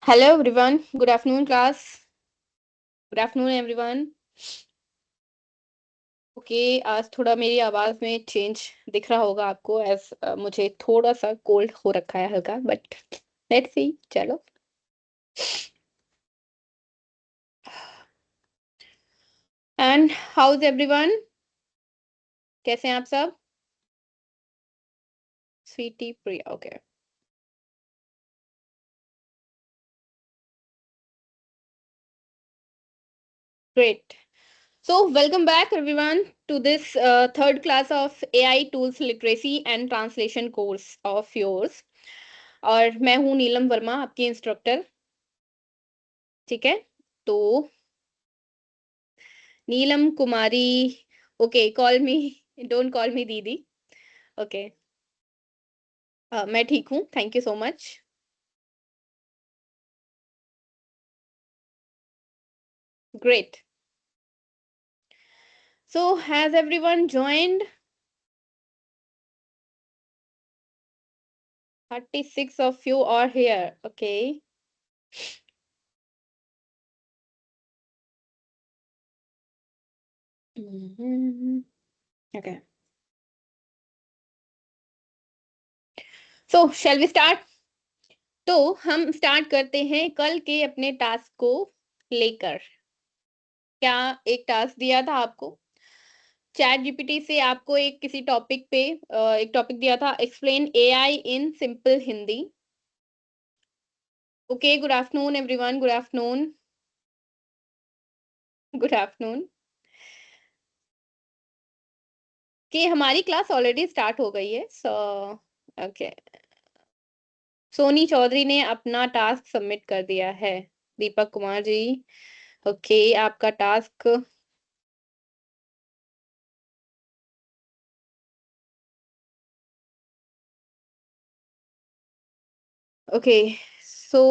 Hello everyone. Good afternoon class. Good afternoon everyone. Okay आज थोड़ा मेरी आवाज में चेंज दिख रहा होगा आपको एज मुझे थोड़ा सा कोल्ड हो रखा है हल्का बट लेट्स सी चलो एंड हाउ इज एवरीवन कैसे हैं आप सब Sweety Priya okay great so welcome back everyone to this third class of AI tools literacy and translation course of yours और मैं हूँ नीलम वर्मा आपकी इंस्ट्रक्टर ठीक है तो Neelam Kumari okay call me don't call me didi okay मैं ठीक हूँ thank you so much great so has everyone joined 36 of you are here okay okay so shall we start तो हम स्टार्ट करते हैं कल के अपने टास्क को लेकर क्या एक टास्क दिया था आपको चैट जीपीटी से आपको एक किसी टॉपिक पे एक टॉपिक दिया था explain AI in simple Hindi okay good afternoon everyone good afternoon good afternoon कि हमारी क्लास ऑलरेडी स्टार्ट हो गई है सो ओके सोनी चौधरी ने अपना टास्क सबमिट कर दिया है दीपक कुमार जी ओके आपका टास्क ओके सो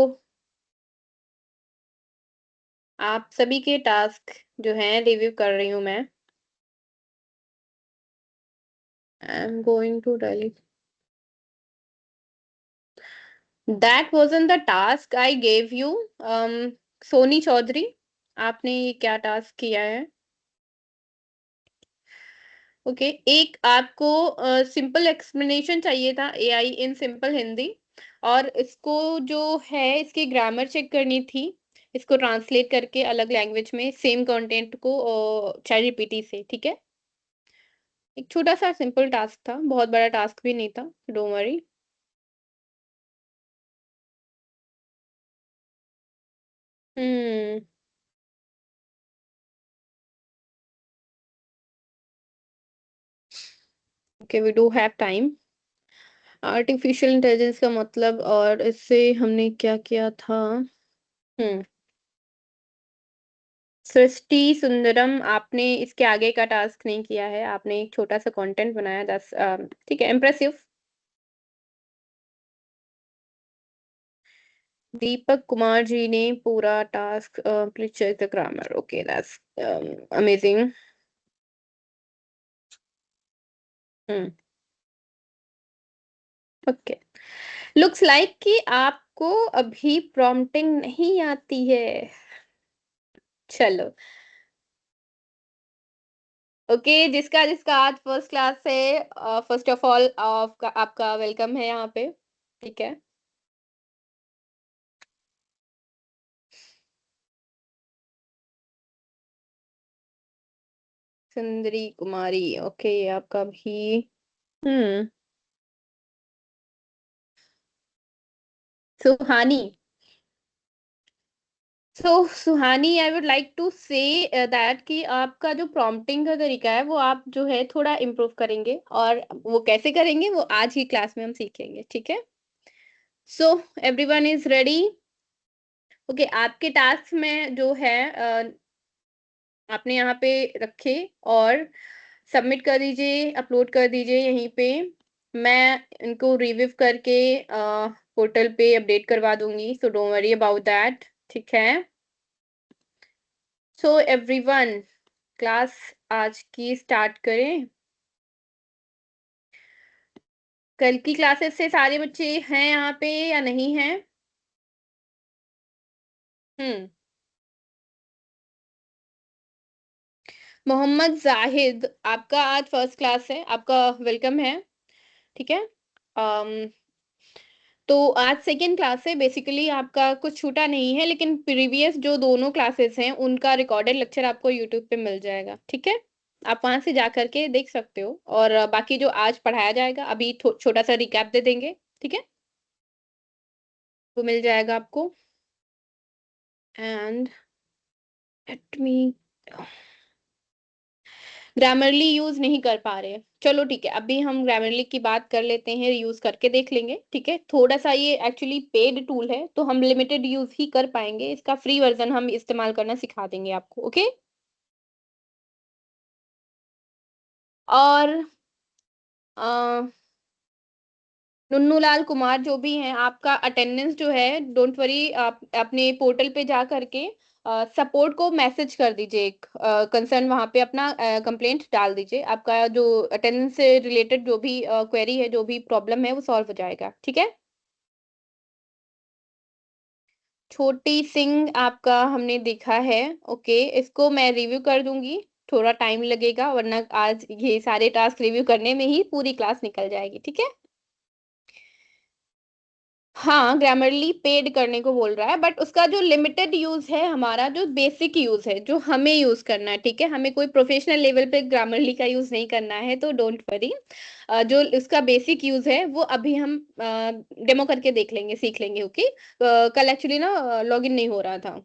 आप सभी के टास्क जो हैं रिव्यू कर रही हूँ मैं I am going to daily that wasn't the task I gave you Soni Chaudhary आपने ये क्या टास्क किया है ओके एक आपको सिंपल एक्सप्लेनेशन चाहिए था एआई इन सिंपल हिंदी और इसको जो है इसकी ग्रामर चेक करनी थी इसको ट्रांसलेट करके अलग लैंग्वेज में सेम कंटेंट को चैट जीपीटी से ठीक है एक छोटा सा सिंपल टास्क था बहुत बड़ा टास्क भी नहीं था don't worry hmm okay we do have time artificial intelligence का मतलब और इससे हमने क्या किया था हम्म सृष्टि सुंदरम आपने इसके आगे का टास्क नहीं किया है आपने एक छोटा सा कंटेंट बनाया 10 ठीक है इम्प्रेसिव दीपक कुमार जी ने पूरा task please check the grammar okay that's amazing hmm okay looks like कि आपको अभी प्रॉम्प्टिंग नहीं आती है चलो ओके जिसका जिसका आज फर्स्ट क्लास है फर्स्ट ऑफ ऑल आपका आपका वेलकम है यहाँ पे ठीक है सुंदरी कुमारी ओके आपका भी hmm Suhani so Suhani I would like to say that कि आपका जो प्रॉम्प्टिंग का तरीका है वो आप जो है थोड़ा इम्प्रूव करेंगे और वो कैसे करेंगे वो आज की क्लास में हम सीखेंगे ठीक है so everyone is ready okay आपके टास्क में जो है आपने यहाँ पे रखे और सबमिट कर दीजिए अपलोड कर दीजिए यहीं पे मैं इनको रिव्यू करके पोर्टल पे अपडेट करवा दूंगी so don't worry about that ठीक है सो एवरीवन क्लास आज की स्टार्ट करें कल की क्लासेस से सारे बच्चे हैं यहाँ पे या नहीं हैं हम्म। मोहम्मद जाहिद, आपका आज फर्स्ट क्लास है, आपका वेलकम है। ठीक है। अम तो आज सेकंड क्लास है, बेसिकली आपका कुछ छूटा नहीं है, लेकिन प्रीवियस जो दोनों क्लासेस हैं उनका रिकॉर्डेड लेक्चर आपको यूट्यूब पे मिल जाएगा। ठीक है, आप वहां से जा करके देख सकते हो, और बाकी जो आज पढ़ाया जाएगा अभी छोटा सा रिकैप दे देंगे। ठीक है, वो मिल जाएगा आपको। And let me, Grammarly use नहीं कर पा रहे हैं, चलो ठीक है, अभी हम ग्रामरली की बात कर लेते हैं, यूज करके देख लेंगे। ठीक है, थोड़ा सा ये एक्चुअली पेड टूल है, तो हम लिमिटेड यूज ही कर पाएंगे, इसका फ्री वर्जन हम इस्तेमाल करना सिखा देंगे आपको। ओके। और नुन्नूलाल कुमार जो भी हैं, आपका अटेंडेंस जो है, डोंट वरी, आप अपने पोर्टल पे जा करके सपोर्ट को मैसेज कर दीजिए, एक कंसर्न वहां पे अपना कंप्लेंट डाल दीजिए, आपका जो अटेंडेंस से रिलेटेड जो भी क्वेरी है, जो भी प्रॉब्लम है, वो सॉल्व हो जाएगा। ठीक है। छोटी सिंह आपका हमने देखा है। ओके, इसको मैं रिव्यू कर दूंगी, थोड़ा टाइम लगेगा, वरना आज ये सारे टास्क रिव्यू करने में ही पूरी क्लास निकल जाएगी। ठीक है। हाँ, ग्रामरली पेड करने को बोल रहा है, बट उसका जो लिमिटेड यूज है, हमारा जो बेसिक यूज है, जो हमें यूज करना है। ठीक है, हमें कोई प्रोफेशनल लेवल पे ग्रामरली का यूज नहीं करना है, तो डोंट वरी। जो उसका बेसिक यूज है वो अभी हम डेमो करके देख लेंगे, सीख लेंगे। ओके। कल एक्चुअली ना लॉगिन नहीं हो रहा था,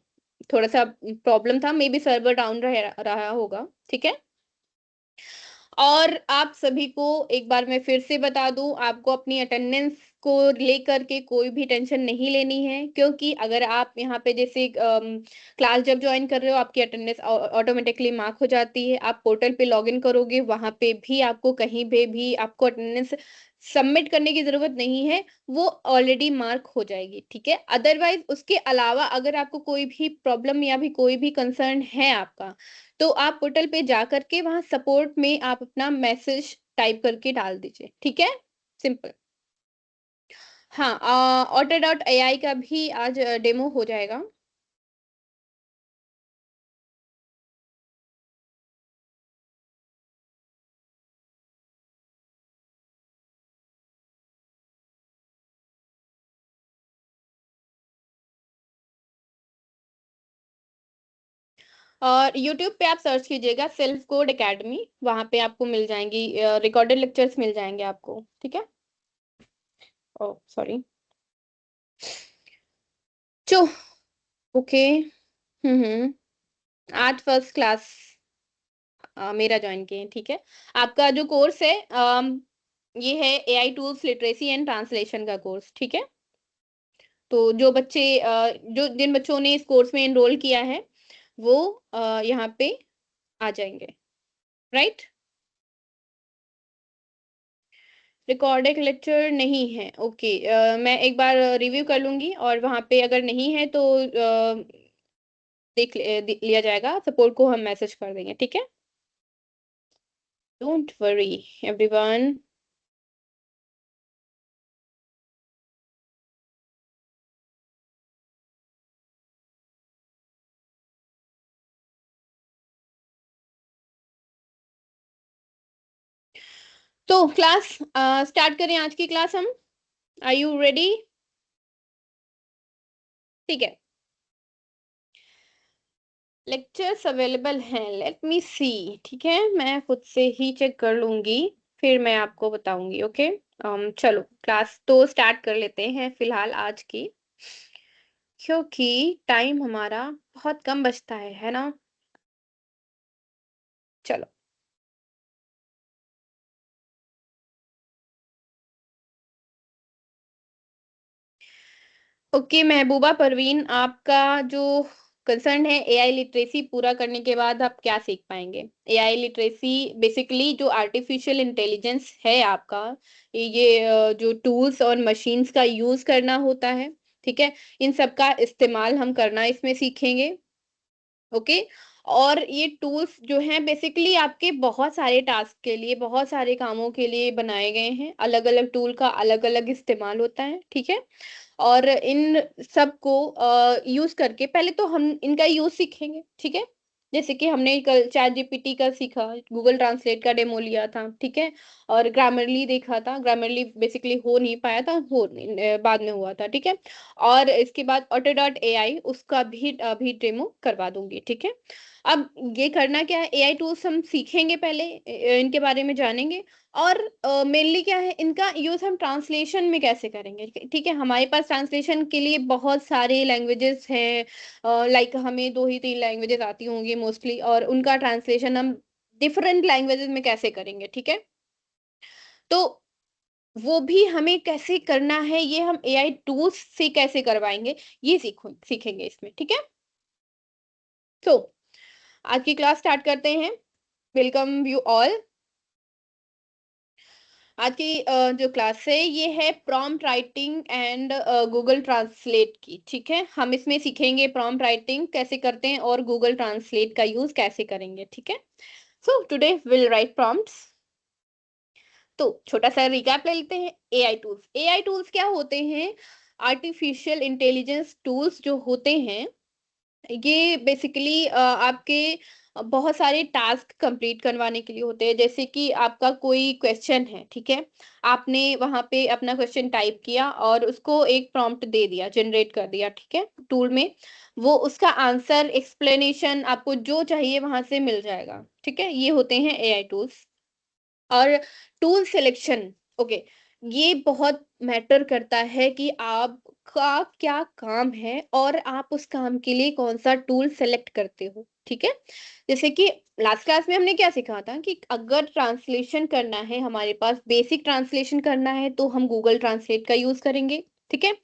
थोड़ा सा प्रॉब्लम था, मे बी सर्वर डाउन रहा होगा। ठीक है। और आप सभी को एक बार मैं फिर से बता दूं, आपको अपनी अटेंडेंस को लेकर के कोई भी टेंशन नहीं लेनी है, क्योंकि अगर आप यहाँ पे जैसे क्लास जब ज्वाइन कर रहे हो, आपकी अटेंडेंस ऑटोमेटिकली मार्क हो जाती है, आप पोर्टल पे लॉगिन करोगे, वहां पे भी आपको कहीं पे भी आपको अटेंडेंस सबमिट करने की जरूरत नहीं है, वो ऑलरेडी मार्क हो जाएगी। ठीक है। अदरवाइज उसके अलावा अगर आपको कोई भी प्रॉब्लम या भी कोई भी कंसर्न है आपका, तो आप पोर्टल पे जा करके वहां सपोर्ट में आप अपना मैसेज टाइप करके डाल दीजिए। ठीक है, सिंपल। हाँ, ऑटो डॉट एआई का भी आज डेमो हो जाएगा। और यूट्यूब पे आप सर्च कीजिएगा सेल्फ कोड एकेडमी, वहां पे आपको मिल जाएंगी, रिकॉर्डेड लेक्चर्स मिल जाएंगे आपको। ठीक है। ओ सॉरी। चो ओके। हम्म। आज फर्स्ट क्लास मेरा ज्वाइन किए। ठीक है। आपका जो कोर्स है, ये है AI tools literacy and translation का कोर्स। ठीक है। तो जो बच्चे जो जिन बच्चों ने इस कोर्स में एनरोल किया है, वो यहाँ पे आ जाएंगे। राइट। रिकॉर्डेड लेक्चर नहीं है। ओके। मैं एक बार रिव्यू कर लूंगी, और वहां पे अगर नहीं है तो लिया जाएगा, सपोर्ट को हम मैसेज कर देंगे। ठीक है। Don't worry everyone. तो क्लास स्टार्ट करें, आज की क्लास हम। Are you ready? ठीक है। लेक्चर्स अवेलेबल हैं, लेट मी सी। ठीक है, मैं खुद से ही चेक कर लूंगी, फिर मैं आपको बताऊंगी। ओके। चलो क्लास तो स्टार्ट कर लेते हैं फिलहाल आज की, क्योंकि टाइम हमारा बहुत कम बचता है ना। चलो। ओके, महबूबा परवीन, आपका जो कंसर्न है एआई लिटरेसी पूरा करने के बाद आप क्या सीख पाएंगे? एआई लिटरेसी बेसिकली जो आर्टिफिशियल इंटेलिजेंस है आपका, ये जो टूल्स और मशीन्स का यूज करना होता है। ठीक है, इन सब का इस्तेमाल हम करना इसमें सीखेंगे। ओके। और ये टूल्स जो हैं बेसिकली आपके बहुत सारे टास्क के लिए, बहुत सारे कामों के लिए बनाए गए हैं, अलग अलग टूल का अलग अलग इस्तेमाल होता है। ठीक है। और इन सब को यूज करके पहले तो हम इनका यूज सीखेंगे, ठीक है। जैसे कि हमने कल चैट जीपीटी का सीखा, गूगल ट्रांसलेट का डेमो लिया था, ठीक है। और ग्रामरली देखा था, ग्रामरली बेसिकली हो नहीं पाया था, बाद में हुआ था, ठीक है। और इसके बाद ऑटो डॉट एआई, उसका भी अभी डेमो करवा दूंगी, ठीक है। अब ये करना क्या है, एआई टूल्स हम सीखेंगे पहले, इनके बारे में जानेंगे। और मेनली क्या है, इनका यूज हम ट्रांसलेशन में कैसे करेंगे, ठीक है। हमारे पास ट्रांसलेशन के लिए बहुत सारे लैंग्वेजेस हैं, लाइक हमें 2 ही 3 लैंग्वेजेस आती होंगी मोस्टली, और उनका ट्रांसलेशन हम डिफरेंट लैंग्वेजेस में कैसे करेंगे, ठीक है। तो वो भी हमें कैसे करना है, ये हम एआई टूल्स से कैसे करवाएंगे, ये सीखेंगे इसमें, ठीक है। तो आज की क्लास स्टार्ट करते हैं। Welcome you all. आज की जो क्लास है ये है prompt writing and Google translate की, ठीक है। हम इसमें सीखेंगे प्रॉम्प्ट राइटिंग कैसे करते हैं और गूगल ट्रांसलेट का यूज कैसे करेंगे, ठीक है। So today will write prompts. तो छोटा सा रिकैप ले लेते हैं। एआई टूल्स, एआई टूल्स क्या होते हैं, आर्टिफिशियल इंटेलिजेंस टूल्स जो होते हैं, ये बेसिकली आपके बहुत सारे टास्क कंप्लीट करवाने के लिए होते हैं। जैसे कि आपका कोई क्वेश्चन है, ठीक है। आपने वहां पे अपना क्वेश्चन टाइप किया और उसको एक प्रॉम्प्ट दे दिया, जनरेट कर दिया, ठीक है, टूल में। वो उसका आंसर, एक्सप्लेनेशन आपको जो चाहिए वहां से मिल जाएगा, ठीक है। ये होते हैं एआई टूल्स। और टूल सिलेक्शन, ओके, ये बहुत मैटर करता है कि आपका क्या काम है और आप उस काम के लिए कौन सा टूल सेलेक्ट करते हो, ठीक है। जैसे कि लास्ट क्लास में हमने क्या सीखा था कि अगर ट्रांसलेशन करना है, हमारे पास बेसिक ट्रांसलेशन करना है, तो हम गूगल ट्रांसलेट का यूज करेंगे, ठीक है।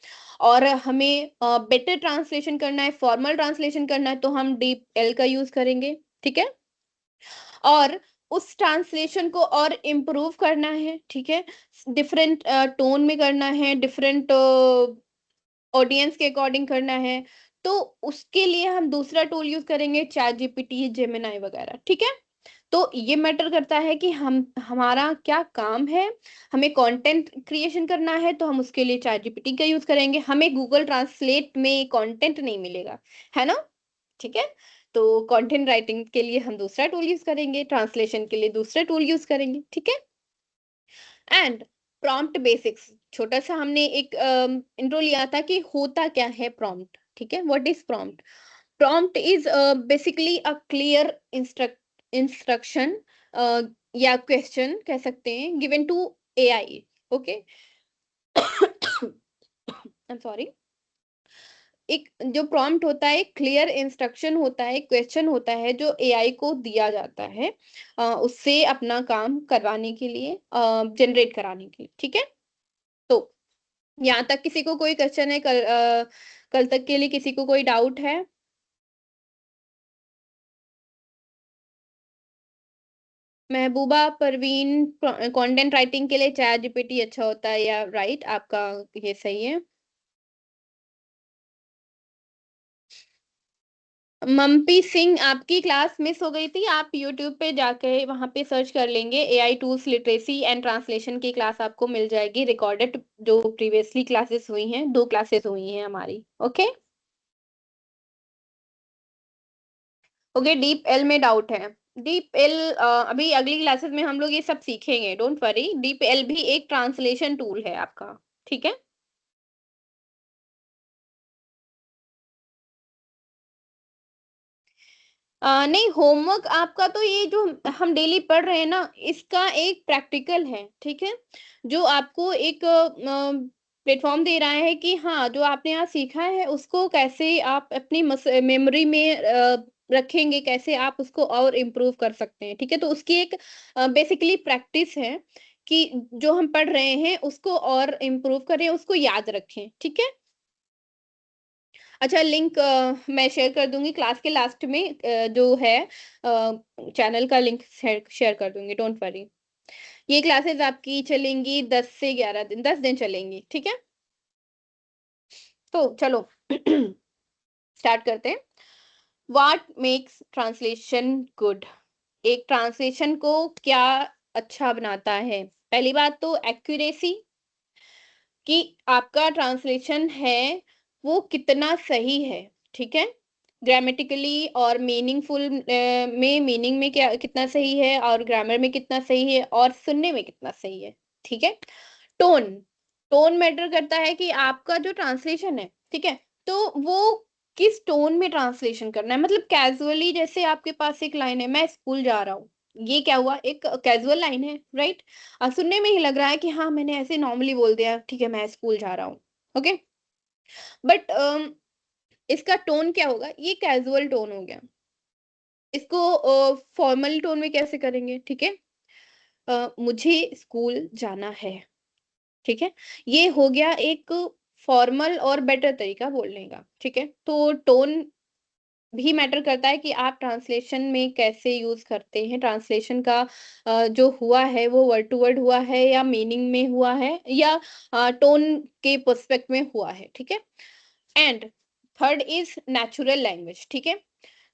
और हमें बेटर ट्रांसलेशन करना है, फॉर्मल ट्रांसलेशन करना है, तो हम डीप एल का यूज करेंगे, ठीक है। और उस ट्रांसलेशन को और इम्प्रूव करना है, ठीक है, डिफरेंट टोन में करना है, डिफरेंट ऑडियंस के अकॉर्डिंग करना है, तो उसके लिए हम दूसरा टूल यूज करेंगे, चैट जीपीटी, जेमिनाई वगैरह, ठीक है। तो ये मैटर करता है कि हम हमारा क्या काम है। हमें कंटेंट क्रिएशन करना है तो हम उसके लिए चैट जीपीटी का यूज करेंगे, हमें गूगल ट्रांसलेट में कंटेंट नहीं मिलेगा, है ना, ठीक है। तो कंटेंट राइटिंग के लिए हम दूसरा टूल यूज करेंगे, ट्रांसलेशन के लिए दूसरा टूल यूज करेंगे, ठीक है। एंड प्रॉम्प्ट बेसिक्स, छोटा सा हमने एक इंट्रो लिया था कि होता क्या है प्रॉम्प्ट, ठीक है। What is prompt? Prompt is basically a clear instruction या क्वेश्चन कह सकते हैं, given to AI, okay. I am sorry. एक जो प्रॉम्प्ट होता है, क्लियर इंस्ट्रक्शन होता है, क्वेश्चन होता है जो एआई को दिया जाता है उससे अपना काम करवाने के लिए, जनरेट कराने के लिए, ठीक है। तो यहाँ तक किसी को कोई क्वेश्चन है? कल तक के लिए किसी को कोई डाउट है? महबूबा परवीन, कंटेंट राइटिंग के लिए चैट जीपीटी अच्छा होता है, या राइट, आपका ये सही है। मम्पी सिंह, आपकी क्लास मिस हो गई थी, आप यूट्यूब पे जाके वहां पे सर्च कर लेंगे, AI tools literacy and translation की क्लास आपको मिल जाएगी, रिकॉर्डेड, जो प्रीवियसली क्लासेस हुई हैं, 2 क्लासेस हुई हैं हमारी, ओके। ओके, डीप एल में डाउट है। डीप एल अभी अगली क्लासेस में हम लोग ये सब सीखेंगे, डोंट वरी। डीप एल भी एक ट्रांसलेशन टूल है आपका, ठीक है। नहीं, होमवर्क आपका तो ये जो हम डेली पढ़ रहे हैं ना, इसका एक प्रैक्टिकल है, ठीक है। जो आपको एक प्लेटफॉर्म दे रहा है कि हाँ, जो आपने यहाँ सीखा है उसको कैसे आप अपनी मेमोरी में रखेंगे, कैसे आप उसको और इम्प्रूव कर सकते हैं, ठीक है। तो उसकी एक बेसिकली प्रैक्टिस है कि जो हम पढ़ रहे हैं उसको और इम्प्रूव करें, उसको याद रखें, ठीक है। अच्छा, लिंक मैं शेयर कर दूंगी क्लास के लास्ट में, जो है चैनल का लिंक शेयर कर दूंगी, डोंट वरी। ये क्लासेस आपकी चलेंगी 10 से 11 दिन, 10 दिन चलेंगी, ठीक है। तो चलो स्टार्ट करते हैं। What makes translation good? एक ट्रांसलेशन को क्या अच्छा बनाता है? पहली बात तो एक्यूरेसी, कि आपका ट्रांसलेशन है वो कितना सही है, ठीक है? ग्रामेटिकली और मीनिंगफुल में मीनिंग में क्या कितना सही है और ग्रामर में कितना सही है और सुनने में कितना सही है, ठीक है? टोन, टोन मैटर करता है कि आपका जो ट्रांसलेशन है, ठीक है? तो वो किस टोन में ट्रांसलेशन करना है, मतलब कैजुअली जैसे आपके पास एक लाइन है, मैं स्कूल जा रहा हूँ, ये क्या हुआ? एक कैजुअल लाइन है, राइट? सुनने में ही लग रहा है कि हाँ, मैंने ऐसे नॉर्मली बोल दिया, ठीक है, मैं स्कूल जा रहा हूँ, ओके? बट इसका टोन क्या होगा? ये कैजुअल टोन हो गया। इसको फॉर्मल टोन में कैसे करेंगे, ठीक है? मुझे स्कूल जाना है, ठीक है? ये हो गया एक फॉर्मल और बेटर तरीका बोलने का, ठीक है? तो टोन भी मैटर करता है कि आप ट्रांसलेशन में कैसे यूज़ करते हैं। ट्रांसलेशन का जो हुआ है वो वर्ड टू वर्ड हुआ है या मीनिंग में हुआ है या टोन के पर्सपेक्ट में हुआ है, ठीक है? And third is natural language, ठीक है?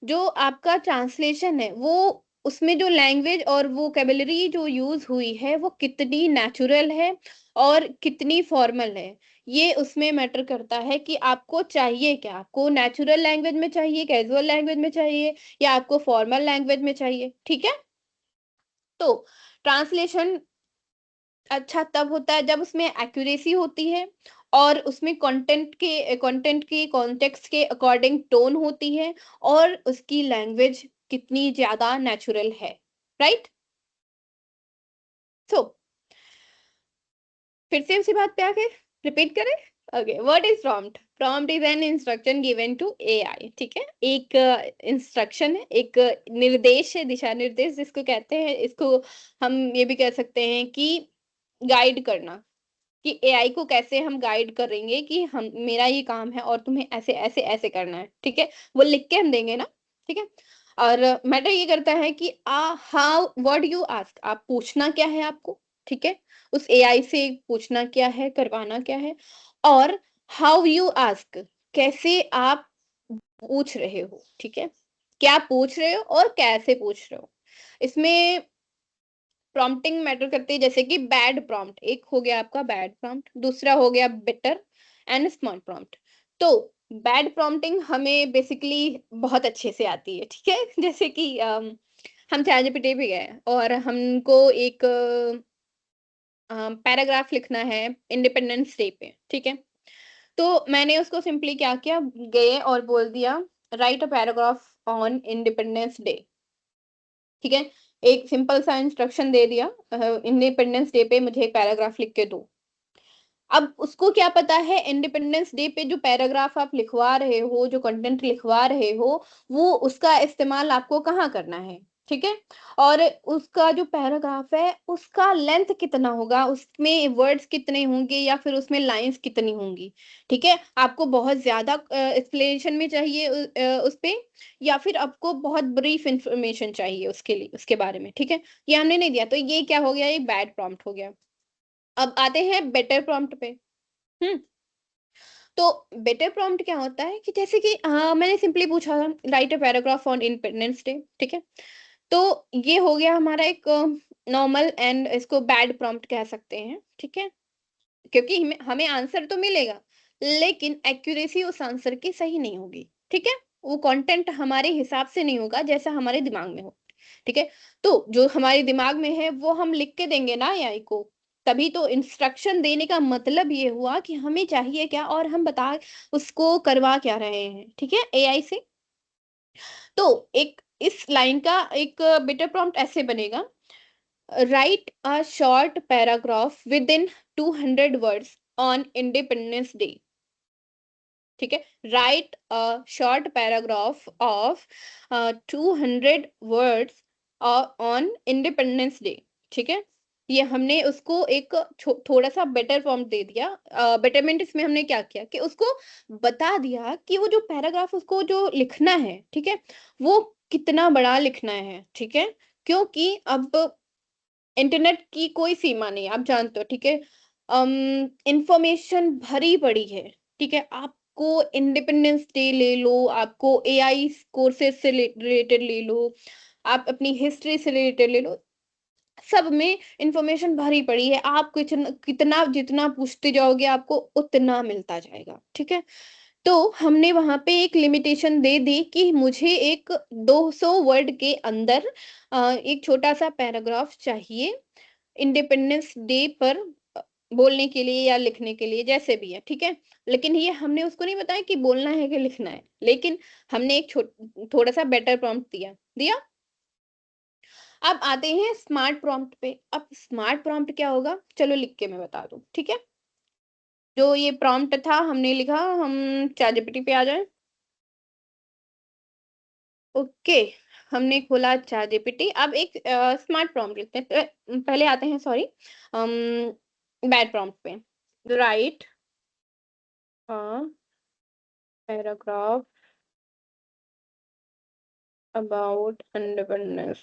जो आपका ट्रांसलेशन है वो उसमें जो लैंग्वेज और वोकैब्युलरी जो यूज़ हुई है वो कितनी नेचुरल है और कितनी फॉर्मल है। ये उसमें मैटर करता है कि आपको चाहिए क्या? आपको नेचुरल लैंग्वेज में चाहिए, कैज़ुअल लैंग्वेज में चाहिए या आपको फॉर्मल लैंग्वेज में चाहिए, ठीक है? तो ट्रांसलेशन अच्छा तब होता है जब उसमें एक्यूरेसी होती है और उसमें कंटेंट के कॉन्टेक्स्ट के अकॉर्डिंग टोन होती है और उसकी लैंग्वेज कितनी ज़्यादा नेचुरल है, राइट? सो फिर से उसी बात पे आके रिपीट करें? Okay, what is prompt? Prompt is an instruction given to AI, ठीक है? एक इंस्ट्रक्शन है, एक निर्देश है, दिशा निर्देश जिसको कहते हैं। इसको हम ये भी कह सकते हैं कि गाइड करना। कि एआई को कैसे हम गाइड करेंगे कि हम मेरा ये काम है और तुम्हें ऐसे, ऐसे, ऐसे करना है, ठीक है? वो लिख के हम देंगे ना, ठीक है? और मैटर ये करता है कि हाउ व्हाट यू आस्क, आप पूछना क्या है आपको, ठीक है? उस एआई से पूछना क्या है, करवाना क्या है और हाउ यू आस्क, कैसे आप पूछ रहे हो, ठीक है? क्या पूछ रहे हो और कैसे पूछ रहे हो? इसमें प्रॉम्प्टिंग मैटर करती है जैसे कि बैड प्रॉम्प्ट, एक हो गया आपका बैड प्रॉम्प्ट, दूसरा हो गया बेटर एंड स्मार्ट प्रॉम्प्ट। तो बैड प्रॉम्प्टिंग हमें बेसिकली बहुत अच्छे से आती है, ठीक है? जैसे कि हम चैटजीपीटी पे गए और हमको एक पैराग्राफ लिखना है इंडिपेंडेंस डे पे, ठीक है? तो मैंने उसको सिंपली क्या किया, गए और बोल दिया right a paragraph on independence day, ठीक है? एक सिंपल सा इंस्ट्रक्शन दे दिया इंडिपेंडेंस डे पे मुझे एक पैराग्राफ लिख के दो। अब उसको क्या पता है इंडिपेंडेंस डे पे जो पैराग्राफ आप लिखवा रहे हो, जो कंटेंट लिखवा रहे हो, वो उसका इस्तेमाल आपको कहाँ करना है, ठीक है? और उसका जो पैराग्राफ है, उसका लेंथ कितना होगा, उसमें वर्ड्स कितने होंगे या फिर उसमें लाइन्स कितनी होंगी, ठीक है? आपको बहुत ज़्यादा एक्सप्लेनेशन में चाहिए उसपे या फिर आपको बहुत ब्रीफ इन्फॉर्मेशन चाहिए उसके लिए उसके बारे में, ठीक है? ये हमने नहीं दिया, तो ये क्या हो गया, ये बैड प्रॉम्प्ट हो गया। अब आते हैं बेटर प्रॉम्प्ट पे। हुँ, तो बेटर प्रॉम्प्ट क्या होता है कि जैसे कि मैंने सिंपली पूछा right a paragraph on independence day, ठीक है? तो ये हो गया हमारा एक नॉर्मल एंड इसको बैड प्रॉम्प्ट कह सकते हैं, ठीक है? क्योंकि हमें हमें आंसर तो मिलेगा, लेकिन एक्यूरेसी उस आंसर की सही नहीं होगी, ठीक है? वो कंटेंट हमारे हिसाब से नहीं होगा जैसा हमारे दिमाग में हो, ठीक है? तो जो हमारे दिमाग में है वो हम लिख के देंगे ना एआई को, तभी तो इंस्ट्रक्शन देने का मतलब ये हुआ कि हमें चाहिए क्या और हम बता उसको करवा क्या रहे हैं, ठीक है? एआई से। तो एक इस लाइन का एक बेटर प्रॉम्प्ट ऐसे बनेगा, right a short paragraph within 200 words on independence day, ठीक है? Write a short paragraph of 200 words on independence day, ठीक है? ये हमने उसको एक थोड़ा सा बेटर फॉर्म दे दिया। बेटरमेंट इसमें हमने क्या किया कि उसको बता दिया कि वो जो पैराग्राफ उसको जो लिखना है, ठीक है? वो कितना बड़ा लिखना है, ठीक है? क्योंकि अब इंटरनेट की कोई सीमा नहीं है, आप जानते हो, ठीक है? इंफॉर्मेशन भरी पड़ी है, ठीक है? आपको इंडिपेंडेंस डे ले लो, आपको एआई कोर्सेज़ से रिलेटेड ले लो, आप अपनी हिस्ट्री से रिलेटेड ले लो, सब में इंफॉर्मेशन भरी पड़ी है। आप कितना कितना जितना पूछते जाओगे आपको उतना मिलता जाएगा, ठीक है? तो हमने वहाँ पे एक लिमिटेशन दे दी कि मुझे एक 200 वर्ड के अंदर एक छोटा-सा पैराग्राफ चाहिए इंडिपेंडेंस डे पर बोलने के लिए या लिखने के लिए जैसे भी है, ठीक है? लेकिन ये हमने उसको नहीं बताया कि बोलना है कि लिखना है। लेकिन हमने एक थोड़ा-सा बेटर प्रॉम्प्ट दिया। दिया? अब आते हैं स्मार्ट प्रॉम्प्ट पे। अब स्मार्ट प्रॉम्प्ट क्या होगा? चलो लिख के मैं बता दूँ, ठीक है? जो ये प्रॉम्प्ट था हमने लिखा हम चैटजीपीटी पे आ जाएँ। ओके, हमने खोला चैटजीपीटी। अब एक स्मार्ट प्रॉम्प्ट लिखते हैं। पहले आते हैं सॉरी अम, बैड प्रॉम्प्ट पे। Right a, paragraph about independence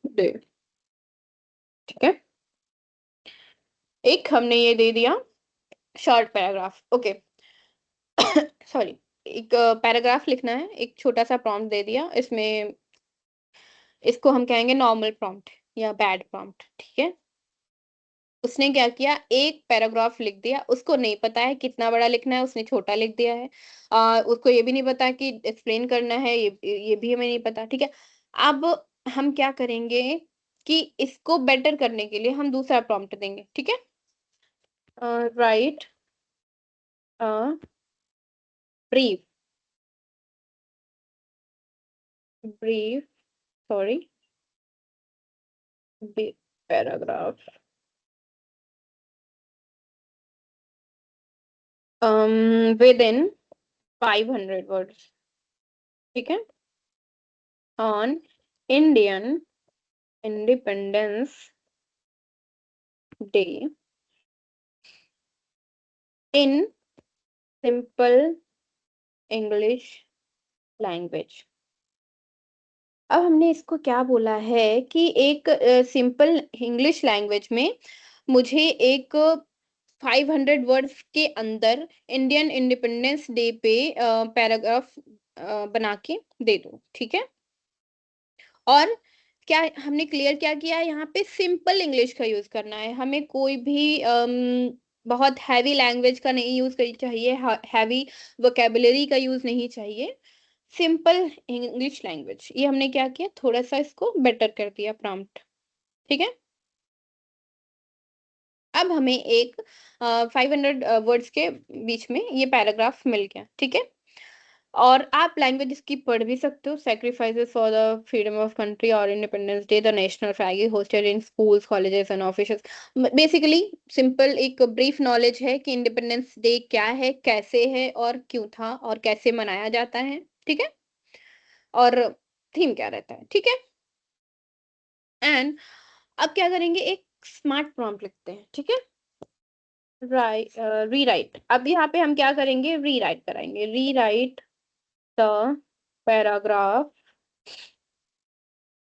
day, ठीक है? एक हमने ये दे दिया शॉर्ट पैराग्राफ। ओके, सॉरी एक पैराग्राफ लिखना है, एक छोटा-सा प्रॉम्प्ट दे दिया। इसमें इसको हम कहेंगे नॉर्मल प्रॉम्प्ट या बैड प्रॉम्प्ट, ठीक है? उसने क्या किया, एक पैराग्राफ लिख दिया, उसको नहीं पता है कितना बड़ा लिखना है, उसने छोटा लिख दिया है। उसको ये भी नहीं पता कि एक्सप्लेन करना है, ये भी हमें नहीं पता, ठीक है? अब हम क्या करेंगे कि इसको बेटर करने के लिए हम दूसरा प्रॉम्प्ट देंगे, ठीक है? Write a, brief brief sorry paragraph within 500 words, ठीक है? On Indian independence day in simple English language. अब हमने इसको क्या बोला है कि एक सिंपल इंग्लिश लैंग्वेज में मुझे एक 500 वर्ड्स के अंदर इंडियन इंडिपेंडेंस डे पे पैराग्राफ बना के दे दो, ठीक है? और क्या हमने क्लियर क्या किया है यहाँ पे सिंपल इंग्लिश का यूज़ करना है। हमें कोई भी बहुत हैवी लैंग्वेज का नहीं यूज़ करनी चाहिए, हैवी वोकैब्युलरी का यूज़ नहीं चाहिए। सिंपल इंग्लिश लैंग्वेज ये हमने क्या किया थोड़ा-सा इसको बेटर कर दिया प्रॉम्प्ट, ठीक है? अब हमें एक 500 वर्ड्स के बीच में ये पैराग्राफ मिल गया, ठीक है? और आप लैंग्वेज इसकी पढ़ भी सकते हो। Sacrifices for the freedom of country और independence day the national flag is hosted in schools colleges and offices. Basically simple एक ब्रीफ नॉलेज है कि इंडिपेंडेंस डे क्या है, कैसे है और क्यों था और कैसे मनाया जाता है, ठीक है? और थीम क्या रहता है, ठीक है? एंड अब क्या करेंगे एक स्मार्ट प्रॉम्प्ट लिखते हैं, ठीक है? रीराइट। अब यहाँ पे हम क्या करेंगे रीराइट कराएंगे। Rewrite the paragraph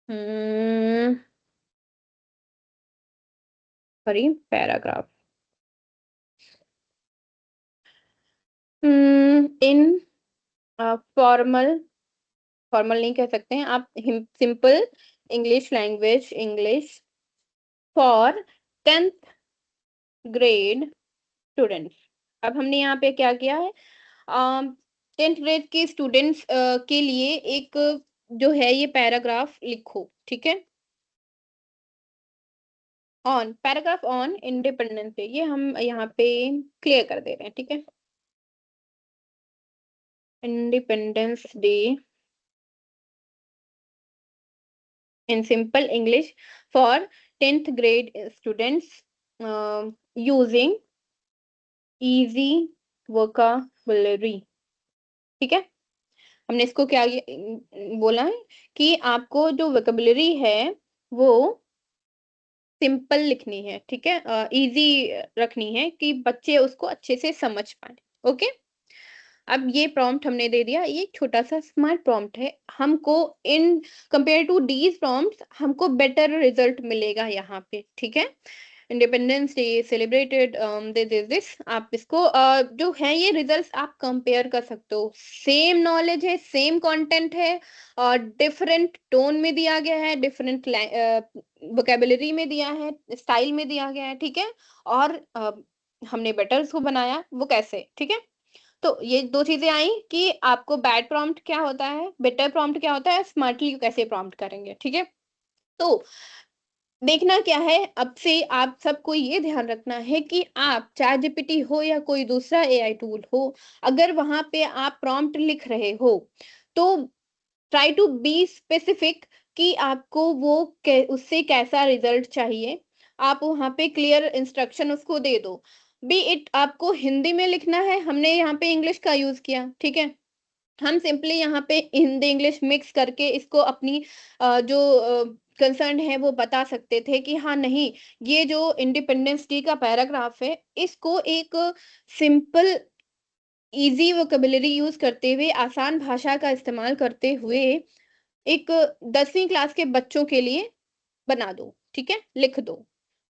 Hmm, sorry paragraph in formal formal नहीं कह सकते हैं आप simple English language English for 10th grade students. अब हमने यहाँ पे क्या किया है 10th ग्रेड के स्टूडेंट्स के लिए एक जो है ये पैराग्राफ लिखो, ठीक है? On paragraph on independence day ये हम यहाँ पे क्लियर कर दे रहे हैं, ठीक है? Independence day in simple English for 10th grade students using easy vocabulary, ठीक है? हमने इसको क्या बोला है कि आपको जो वोकैब्युलरी है वो सिंपल लिखनी है, ठीक है? इजी रखनी है कि बच्चे उसको अच्छे से समझ पाए। ओके, अब ये प्रॉम्प्ट हमने दे दिया, ये एक छोटा-सा स्मार्ट प्रॉम्प्ट है। हमको in compare to these prompts हमको बेटर रिजल्ट मिलेगा यहाँ पे, ठीक है? इंडिपेंडेंस डे सेलिब्रेटेड दिस आप इसको जो है ये रिजल्ट्स आप कंपेयर कर सकते हो। सेम नॉलेज है, सेम कंटेंट है और डिफरेंट टोन में दिया गया है, डिफरेंट वोकेबुलरी में दिया है, स्टाइल में दिया गया है, ठीक है। और हमने बेटर उसको बनाया, वो कैसे, ठीक है। तो ये दो चीजें आई कि आपको बैड प्रॉम्प्ट क्या होता है, बेटर प्रॉम्प्ट क्या होता है, स्मार्टली कैसे प्रॉम्प्ट करेंगे, ठीक है। तो देखना क्या है, अब से आप सबको ये ध्यान रखना है कि आप चैट जीपीटी हो या कोई दूसरा एआई टूल हो, अगर वहां पे आप प्रॉम्प्ट लिख रहे हो तो ट्राई टू बी स्पेसिफिक कि आपको वो उससे कैसा रिजल्ट चाहिए। आप वहां पे क्लियर इंस्ट्रक्शन उसको दे दो। बी इट आपको हिंदी में लिखना है, हमने यहाँ पे इंग्लिश का यूज किया, ठीक है। हम सिंपली यहाँ पे हिंदी इंग्लिश मिक्स करके इसको अपनी जो कंसर्न है वो बता सकते थे कि हाँ नहीं, ये जो इंडिपेंडेंस डे का पैराग्राफ है इसको एक सिंपल इजी वोकेबुलरी यूज करते हुए, आसान भाषा का इस्तेमाल करते हुए एक 10वीं क्लास के बच्चों के लिए बना दो, ठीक है, लिख दो।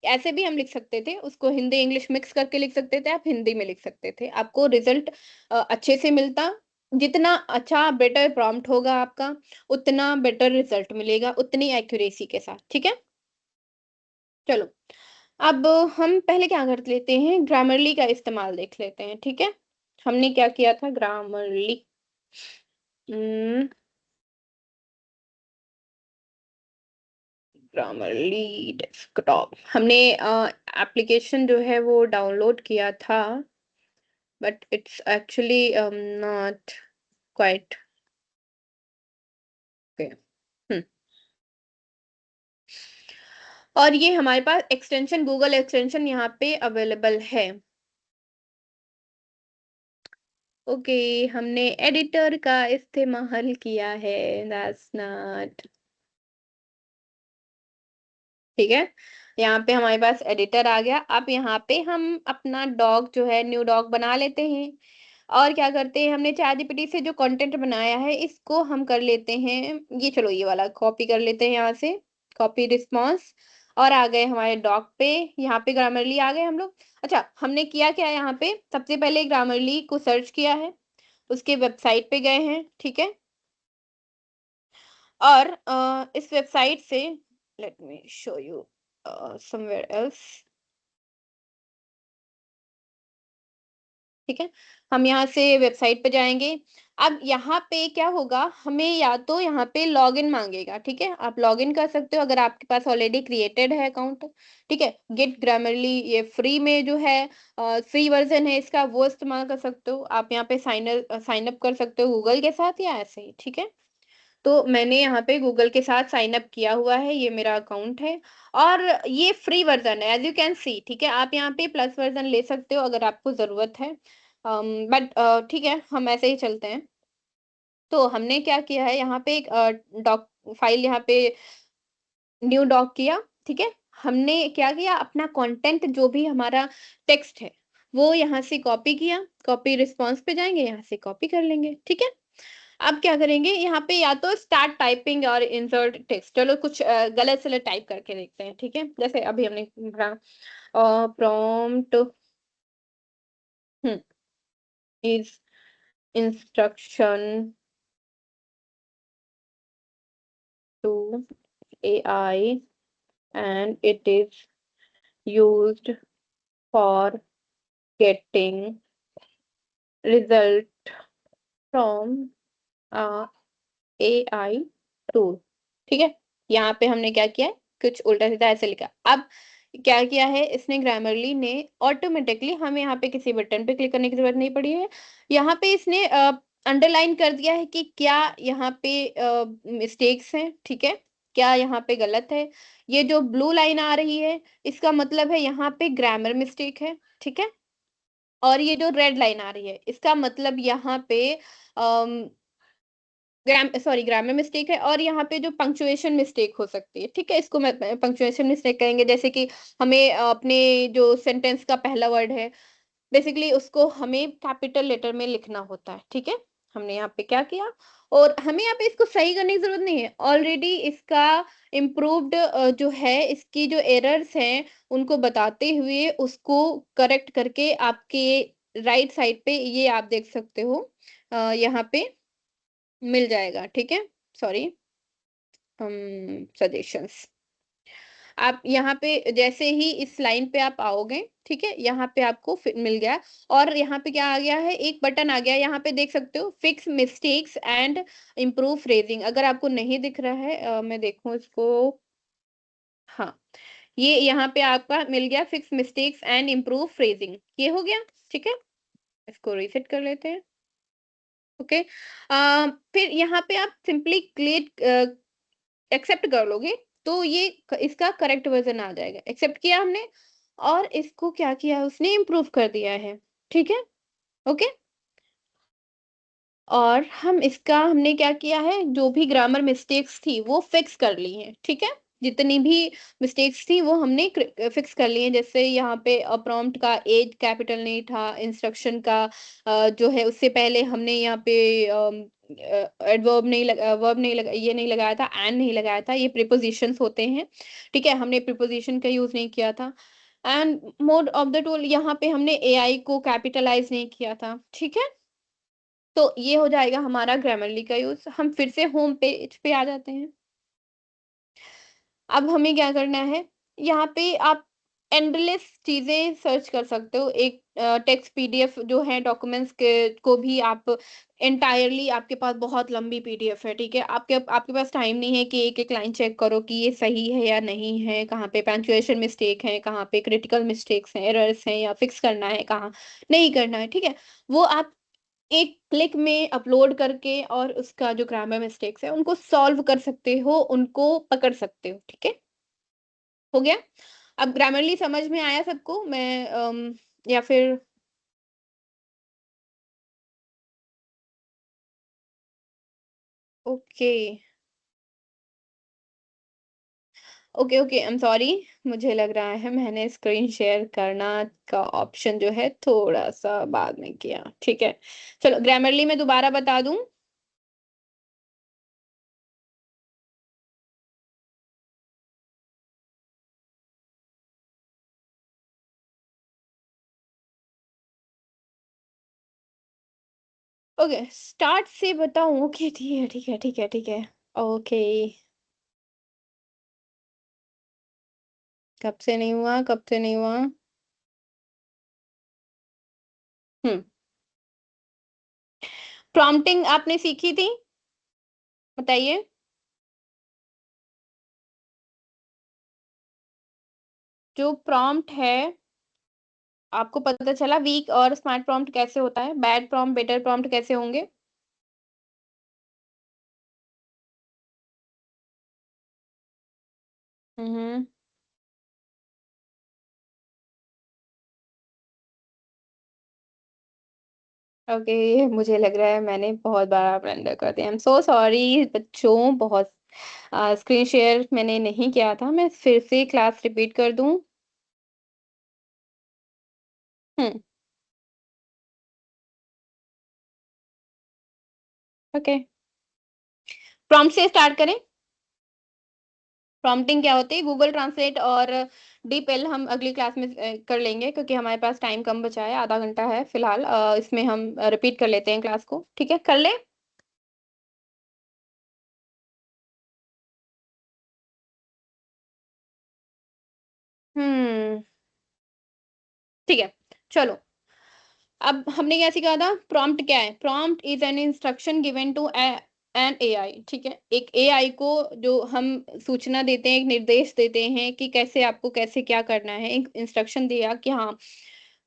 ऐसे भी हम लिख सकते थे, उसको हिंदी इंग्लिश मिक्स करके लिख सकते थे, आप हिंदी में लिख सकते थे, आपको रिजल्ट अच्छे से मिलता। जितना अच्छा बेटर प्रॉम्प्ट होगा आपका, उतना बेटर रिजल्ट मिलेगा, उतनी एक्यूरेसी के साथ, ठीक है। चलो, अब हम पहले क्या कर लेते हैं, ग्रामरली का इस्तेमाल देख लेते हैं, ठीक है। हमने क्या किया था, ग्रामरली ग्रामरली डेस्कटॉप हमने एप्लीकेशन जो है वो डाउनलोड किया था, but it's actually not quite okay. और ये हमारे पास एक्सटेंशन, गूगल एक्सटेंशन यहाँ पे अवेलेबल है। ओके, हमने एडिटर का इस्तेमाल किया है, दैट्स नॉट ठीक है। यहाँ पे हमारे पास एडिटर आ गया। अब यहाँ पे हम अपना डॉग जो है, न्यू डॉग बना लेते हैं। और क्या करते हैं, हमने चैट जीपीटी से जो कंटेंट बनाया है इसको हम कर लेते हैं, ये चलो ये वाला कॉपी कर लेते हैं यहाँ से, कॉपी रिस्पॉन्स। और आ गए हमारे डॉग पे, यहाँ पे ग्रामरली आ गए हम लोग। अच्छा, हमने किया क्या है, यहाँ पे सबसे पहले ग्रामरली को सर्च किया है, उसके वेबसाइट पे गए हैं, ठीक है। और इस वेबसाइट से let me show you somewhere else, ठीक है। हम यहाँ से वेबसाइट पे जाएंगे। अब यहाँ पे क्या होगा, हमें या तो यहाँ पे लॉगिन मांगेगा, ठीक है। आप लॉगिन कर सकते हो अगर आपके पास ऑलरेडी क्रिएटेड है अकाउंट, ठीक है। गेट ग्रामरली ये फ्री में जो है, फ्री वर्जन है इसका, वो इस्तेमाल कर सकते हो। आप यहाँ पे साइन अप कर सकते हो गूगल के साथ या ऐसे ही, ठीक है। तो मैंने यहाँ पे गूगल के साथ साइन अप किया हुआ है, ये मेरा अकाउंट है। और ये फ्री वर्जन है एज यू कैन सी, ठीक है। आप यहाँ पे प्लस वर्जन ले सकते हो अगर आपको जरूरत है, बट ठीक है, हम ऐसे ही चलते हैं। तो हमने क्या किया है, यहाँ पे एक डॉक फाइल यहाँ पे न्यू डॉक किया, ठीक है। हमने क्या किया, अपना कंटेंट जो भी हमारा टेक्स्ट है वो यहाँ से कॉपी किया, कॉपी रिस्पॉन्स पे जाएंगे, यहाँ से कॉपी कर लेंगे, ठीक है। अब क्या करेंगे, यहाँ पे या तो स्टार्ट टाइपिंग और इंसर्ट टेक्स्ट, चलो कुछ गलत सलत टाइप करके देखते हैं, ठीक है। जैसे अभी हमने भरा prompt is instruction to AI and it is used for getting result from a AI tool, ठीक है। यहाँ पे हमने क्या किया है, कुछ उल्टा सीधा ऐसे लिखा। अब क्या किया है इसने, ग्रामरली ने ऑटोमेटिकली, हमें यहाँ पे किसी बटन पे क्लिक करने की जरूरत नहीं पड़ी है। यहाँ पे इसने अंडरलाइन कर दिया है कि क्या यहाँ पे मिस्टेक्स हैं, ठीक है, क्या यहाँ पे गलत है। ये जो ब्लू लाइन आ रही है इसका मतलब है यहाँ पे ग्रामर मिस्टेक है, ठीक है। और ये जो रेड लाइन आ रही है इसका मतलब यहाँ पे ग्रामर मिस्टेक है। और यहाँ पे जो पंक्चुएशन मिस्टेक हो सकती है, ठीक है, इसको मैं पंक्चुएशन मिस्टेक कहेंगे। जैसे कि हमें अपने जो सेंटेंस का पहला वर्ड है बेसिकली उसको हमें कैपिटल लेटर में लिखना होता है, ठीक है। हमने यहाँ पे क्या किया, और हमें यहाँ पे इसको सही करने की ज़रूरत नहीं है। ऑलरेडी इसका इम्प्रूव्ड जो है, इसकी जो एरर्स हैं, उनको बताते हुए उसको करेक्ट करके आपके राइट साइड पे ये आप देख सकते हो, यहाँ पे मिल जाएगा, ठीक है? Sorry, suggestions. आप यहाँ पे जैसे ही इस लाइन पे आप आओगे, ठीक है? यहाँ पे आपको मिल गया, और यहाँ पे क्या आ गया है, एक बटन आ गया, यहाँ पे देख सकते हो fix mistakes and improve phrasing. अगर आपको नहीं दिख रहा है, मैं देखूँ इसको। हाँ, ये यहाँ पे आपका मिल गया, fix mistakes and improve phrasing, ये हो गया, ठीक है? इसको रीसेट कर लेते हैं। ओके। फिर यहाँ पे आप सिंपली क्लिक एक्सेप्ट कर लोगे, तो ये इसका करेक्ट वर्जन आ जाएगा। एक्सेप्ट किया हमने, और इसको क्या किया है, उसने इम्प्रूव कर दिया है, ठीक है? ओके। और हमने क्या किया है, जो भी ग्रामर मिस्टेक्स थी वो फिक्स कर ली हैं, ठीक है? जितनी भी मिस्टेक्स थी वो हमने फिक्स कर ली हैं। जैसे यहाँ पे प्रॉम्प्ट का एज कैपिटल नहीं था, इंस्ट्रक्शन का जो है उससे पहले हमने यहाँ पे एडवर्ब नहीं लगा, वर्ब नहीं लगा, ये नहीं लगाया था, एंड नहीं लगाया था, ये प्रीपोजिशंस होते हैं, ठीक है? हमने प्रीपोजिशन का यूज नहीं किया था। And mode of the tool, यहाँ पे हमने एआई को कैपिटलाइज नहीं किया था, ठीक है? तो ये हो जाएगा हमारा ग्रामरली का यूज़। हम फिर से होम पेज पे आ जाते हैं। अब हमें क्या करना है, यहाँ पे आप एंडलेस चीज़ें सर्च कर सकते हो। एक टेक्स्ट पीडीएफ जो है डॉक्यूमेंट्स के को भी आप एंटायरली, आपके पास बहुत लंबी पीडीएफ है, ठीक है? आपके आपके पास टाइम नहीं है कि एक-एक लाइन चेक करो कि ये सही है या नहीं है, कहाँ पे पंक्चुएशन मिस्टेक है, कहाँ पे क्रिटिकल मिस्टेक्स हैं, एरर्स हैं, या फिक्स करना है, कहाँ नहीं करना है, ठीक है? वो आप एक क्लिक में अपलोड करके और उसका जो ग्रामर मिस्टेक्स है उनको सॉल्व कर सकते हो, उनको पकड़ सकते हो, ठीक है? हो गया? अब ग्रामरली समझ में आया सबको? मैं या फिर okay, okay, okay, I am sorry. मुझे लग रहा है मैंने स्क्रीन शेयर करना का ऑप्शन जो है थोड़ा-सा बाद में किया, ठीक है? चलो ग्रामरली मैं दोबारा बता दूँ? ओके, स्टार्ट से बताऊँ? ओके, ठीक है, ठीक है, ठीक है, ठीक है। ओके, कब से नहीं हुआ, कब से नहीं हुआ? हुँ। प्रॉम्प्टिंग आपने सीखी थी? बताइए? जो प्रॉम्प्ट है, आपको पता चला वीक और स्मार्ट प्रॉम्प्ट कैसे होता है? बैड प्रॉम्प्ट, बेटर प्रॉम्प्ट कैसे होंगे? हुँ, हुँ। ओके, मुझे लग रहा है मैंने बहुत बड़ा ब्लंडर कर दिया। आई एम सो सॉरी बच्चों, बहुत स्क्रीन शेयर मैंने नहीं किया था। मैं फिर से क्लास रिपीट कर दूँ? हुँ, ओके। प्रॉम्प्ट से स्टार्ट करें? प्रॉम्प्टिंग क्या होती है? गूगल ट्रांसलेट और डीपल हम अगली क्लास में कर लेंगे, क्योंकि हमारे पास टाइम कम बचा है, आधा घंटा है फिलहाल। इसमें हम रिपीट कर लेते हैं क्लास को, ठीक है? कर लें? हुँ, ठीक है, चलो। अब हमने क्या सीखा था? प्रॉम्प्ट क्या है? Prompt is an instruction given to an AI, ठीक है? एक एआई को जो हम सूचना देते हैं, एक निर्देश देते हैं कि कैसे आपको कैसे क्या करना है। एक इंस्ट्रक्शन दिया कि हाँ,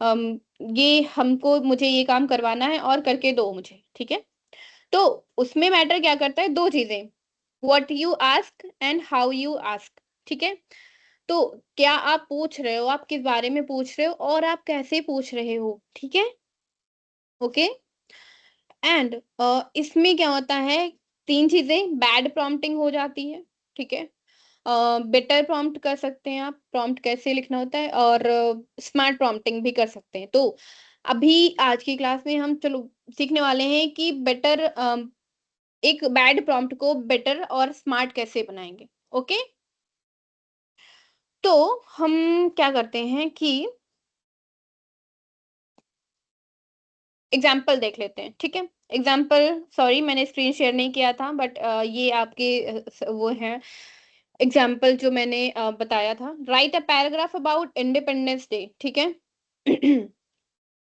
अम, ये हमको मुझे ये काम करवाना है और करके दो मुझे, ठीक है? तो उसमें मैटर क्या करता है? 2 चीज़ें, what you ask and how you ask, ठीक है? तो क्या आप पूछ रहे हो, आप किस बारे में पूछ रहे हो और आप कैसे पूछ रहे हो, ठीक है? ओके? एंड इसमें क्या होता है, 3 चीज़ें बैड प्रॉम्प्टिंग हो जाती है, ठीक है? बेटर प्रॉम्प्ट कर सकते हैं आप, प्रॉम्प्ट कैसे लिखना होता है, और स्मार्ट प्रॉम्प्टिंग भी कर सकते हैं। तो अभी आज की क्लास में हम चलो सीखने वाले हैं कि बेटर एक बैड प्रॉम्प्ट को बेटर और स्मार्ट कैसे बनाएँगे, ओके? तो हम क्या करते हैं कि एग्ज़ाम्पल देख लेते हैं, ठीक है? एग्ज़ाम्पल सॉरी मैंने स्क्रीन शेयर नहीं किया था बट ये आपके वो हैं एग्ज़ाम्पल जो मैंने बताया था। Right a paragraph about independence day, ठीक है?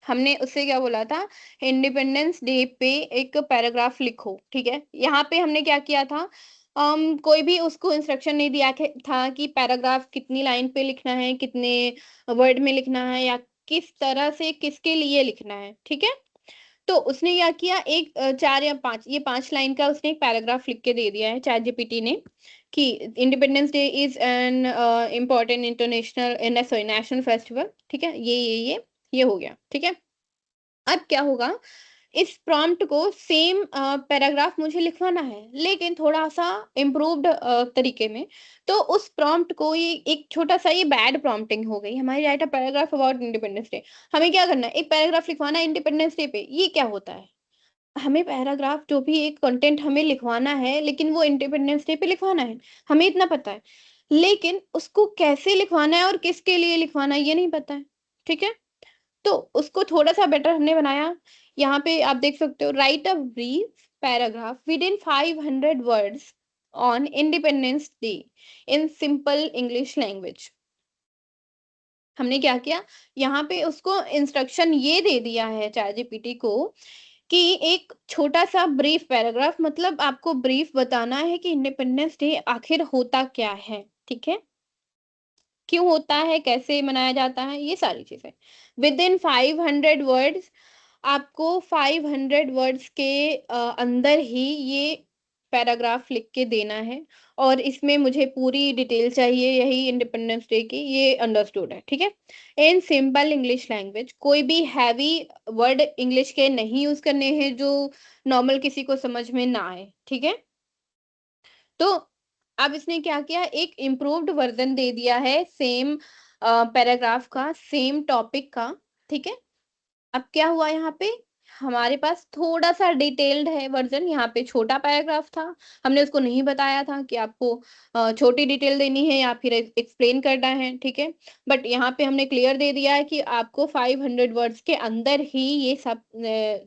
हमने उससे क्या बोला था, इंडिपेंडेंस डे पे एक पैराग्राफ लिखो, ठीक है? यहाँ पे हमने क्या किया था, कोई भी उसको इंस्ट्रक्शन नहीं दिया था कि पैराग्राफ कितनी लाइन पे लिखना है, कितने वर्ड में लिखना है या किस तरह से किसके लिए लिखना है, ठीक है? तो उसने क्या किया, एक 4 या 5 ये 5 लाइन का उसने एक पैराग्राफ लिख के दे दिया है चैट जीपीटी ने कि independence day is an important international sorry national festival, ठीक है? ये हो गया, ठीक है? अब क्या होगा, इस प्रॉम्प्ट को सेम पैराग्राफ मुझे लिखवाना है, लेकिन थोड़ा-सा इम्प्रूव्ड तरीके में। तो उस प्रॉम्प्ट को ये एक छोटा-सा ये बैड प्रॉम्प्टिंग हो गई हमारी, right a paragraph about independence day. हमें क्या करना है, एक पैराग्राफ लिखवाना है इंडिपेंडेंस डे पे, ये क्या होता है? हमें पैराग्राफ जो भी एक कंटेंट हमें लिखवाना है, लेकिन वो इंडिपेंडेंस डे पे लिखवाना है, हमें इतना पता है। लेकिन उसको कैसे लिखवाना है और किसके लिए लिखवाना है, ये नहीं पता है, ठीक है? तो उसको थोड़ा-सा बेटर हमने बनाया। यहाँ पे आप देख सकते हो, right a brief paragraph within 500 words on independence day in simple English language. हमने क्या किया, यहाँ पे उसको इंस्ट्रक्शन ये दे दिया है चैटजीपीटी को कि एक छोटा-सा ब्रीफ पैराग्राफ, मतलब आपको ब्रीफ बताना है कि इंडिपेंडेंस डे आखिर होता क्या है, ठीक है? क्यों होता है, कैसे मनाया जाता है, ये सारी चीज़ें। विदिन 500 वर्ड्स, आपको 500 वर्ड्स के अंदर ही ये पैराग्राफ लिख के देना है और इसमें मुझे पूरी डिटेल चाहिए यही इंडिपेंडेंस डे की, ये अंडरस्टूड है, ठीक है? इन सिंपल इंग्लिश लैंग्वेज, कोई भी हैवी वर्ड इंग्लिश के नहीं यूज़ करने हैं जो नॉर्मल किसी को समझ में ना आए, ठीक है? तो अब इसने क्या किया, एक इम्प्रूव्ड वर्ज़न दे दिया है सेम पैराग्राफ का, सेम टॉपिक का, ठीक है? अब क्या हुआ यहाँ पे, हमारे पास थोड़ा-सा डिटेल्ड है वर्ज़न, यहाँ पे छोटा पैराग्राफ था, हमने उसको नहीं बताया था कि आपको छोटी डिटेल देनी है या फिर एक्सप्लेन करना है, ठीक है? बट यहाँ पे हमने क्लियर दे दिया है कि आपको 500 वर्ड्स के अंदर ही ये सब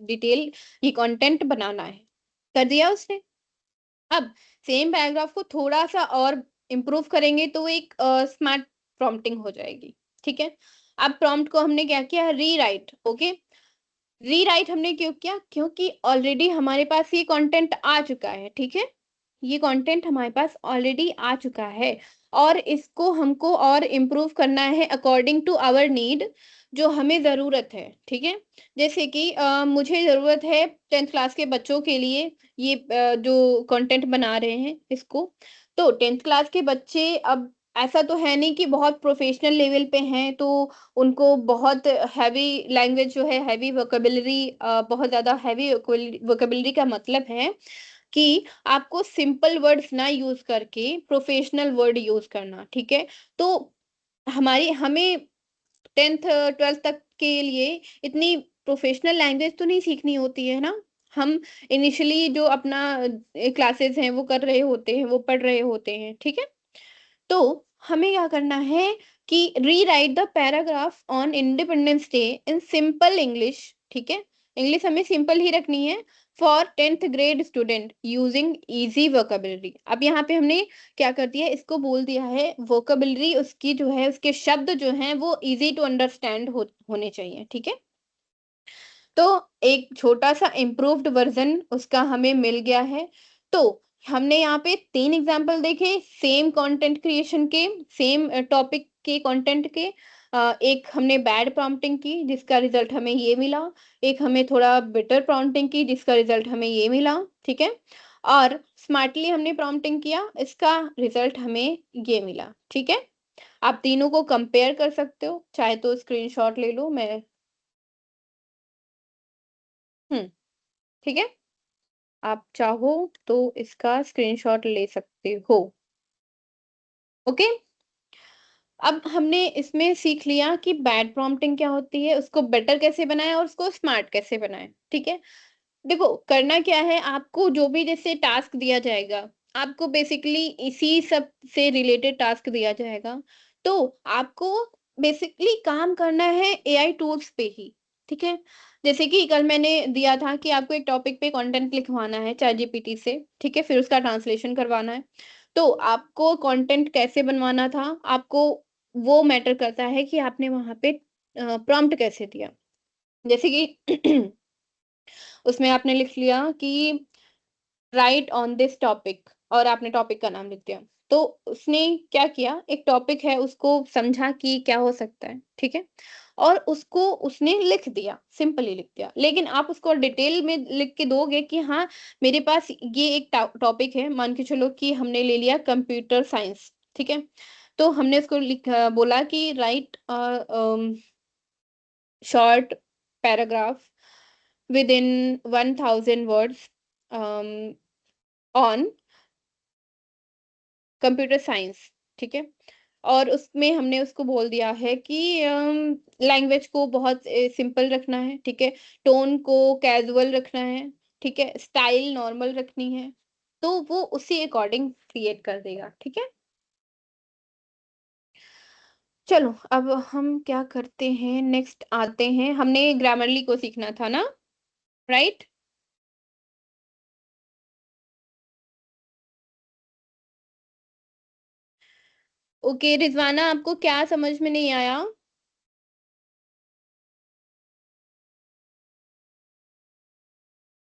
डिटेल, ये कंटेंट बनाना है। कर दिया उसने? अब सेम पैराग्राफ को थोड़ा-सा और इम्प्रूव करेंगे तो एक स्मार्ट प्रॉम्प्टिंग हो जाएगी, ठीक है? अब प्रॉम्प्ट को हमने क्या किया, रीराइट, ओके? रीराइट हमने क्यों किया? क्योंकि ऑलरेडी हमारे पास ये कंटेंट आ चुका है, ठीक है? ये कंटेंट हमारे पास ऑलरेडी आ चुका है और इसको हमको और इम्प्रूव करना है अकॉर्डिंग टू आवर नीड, जो हमें ज़रूरत है, ठीक है? जैसे कि मुझे ज़रूरत है 10th क्लास के बच्चों के लिए ये जो कंटेंट बना रहे हैं इसको, तो 10th क्लास के बच्चे अब ऐसा तो है नहीं कि बहुत प्रोफेशनल लेवल पे हैं, तो उनको बहुत हैवी लैंग्वेज जो है, हैवी वोकैब्युलरी बहुत ज़्यादा हैवी वोकैब्युलरी का मतलब है कि आपको सिंपल वर्ड्स ना यूज़ करके प्रोफेशनल वर्ड यूज़ करना, ठीक है? तो हमें 10th 12th तक के लिए इतनी प्रोफेशनल लैंग्वेज तो नहीं सीखनी होती है ना? हम इनिशियली जो अपना क्लासेस हैं वो कर रहे होते हैं, वो पढ़ रहे होते हैं, ठीक है? तो हमें क्या करना है कि rewrite the paragraph on independence day in simple English, ठीक है? इंग्लिश हमें सिंपल ही रखनी है for 10th grade student using easy vocabulary. अब यहाँ पे हमने क्या कर दिया, इसको बोल दिया है वोकैब्युलरी उसकी जो है, उसके शब्द जो हैं वो इजी टू अंडरस्टैंड होने चाहिए, ठीक है? तो एक छोटा-सा इम्प्रूव्ड वर्ज़न उसका हमें मिल गया है। तो हमने यहाँ पे 3 एग्ज़ाम्पल देखे सेम कंटेंट क्रिएशन के, सेम टॉपिक के कंटेंट के। एक हमने बैड प्रॉम्प्टिंग की जिसका रिज़ल्ट हमें ये मिला, एक हमें थोड़ा बेटर प्रॉम्प्टिंग की जिसका रिज़ल्ट हमें ये मिला, ठीक है? और स्मार्टली हमने प्रॉम्प्टिंग किया, इसका रिज़ल्ट हमें ये मिला, ठीक है? आप तीनों को कंपेयर कर सकते हो, चाहे तो स्क्रीनशॉट ले लो मैं हुँ, ठीक है? आप चाहो तो इसका स्क्रीनशॉट ले सकते हो। ओके? अब हमने इसमें सीख लिया कि बैड प्रॉम्प्टिंग क्या होती है, उसको बेटर कैसे बनाएँ और उसको स्मार्ट कैसे बनाएँ, ठीक है? देखो, करना क्या है, आपको जो भी जैसे टास्क दिया जाएगा, आपको बेसिकली इसी सब से रिलेटेड टास्क दिया जाएगा, तो आपको बेसिकली काम करना है एआई टूल्स पे ही, ठीक है? जैसे कि कल मैंने दिया था कि आपको एक टॉपिक पे कंटेंट लिखवाना है चैटजीपीटी से, ठीक है? फिर उसका ट्रांसलेशन करवाना है। तो आपको कंटेंट कैसे बनवाना था, आपको वो मैटर करता है कि आपने वहाँ पे प्रॉम्प्ट कैसे दिया। जैसे कि उसमें आपने लिख लिया कि राइट ऑन दिस टॉपिक और आपने टॉपिक का नाम लिख दिया। तो उसने क्या किया, एक टॉपिक है उसको समझा कि क्या हो सकता है, ठीक है? और उसको उसने लिख दिया, सिंपली लिख दिया। लेकिन आप उसको डिटेल में लिख के दोगे कि हाँ, मेरे पास ये एक टॉपिक है, मान के चलो कि हमने ले लिया कंप्यूटर साइंस, ठीक है? तो हमने उसको बोला कि right short paragraph within 1000 words um, on computer science, ठीक है? और उसमें हमने उसको बोल दिया है कि लैंग्वेज को बहुत सिंपल रखना है, ठीक है? टोन को कैजुअल रखना है, ठीक है? स्टाइल नॉर्मल रखनी है, तो वो उसी अकॉर्डिंग क्रिएट कर देगा, ठीक है? चलो, अब हम क्या करते हैं, नेक्स्ट आते हैं, हमने ग्रामरली को सीखना था ना, राइट? ओके, रिज़वाना आपको क्या समझ में नहीं आया?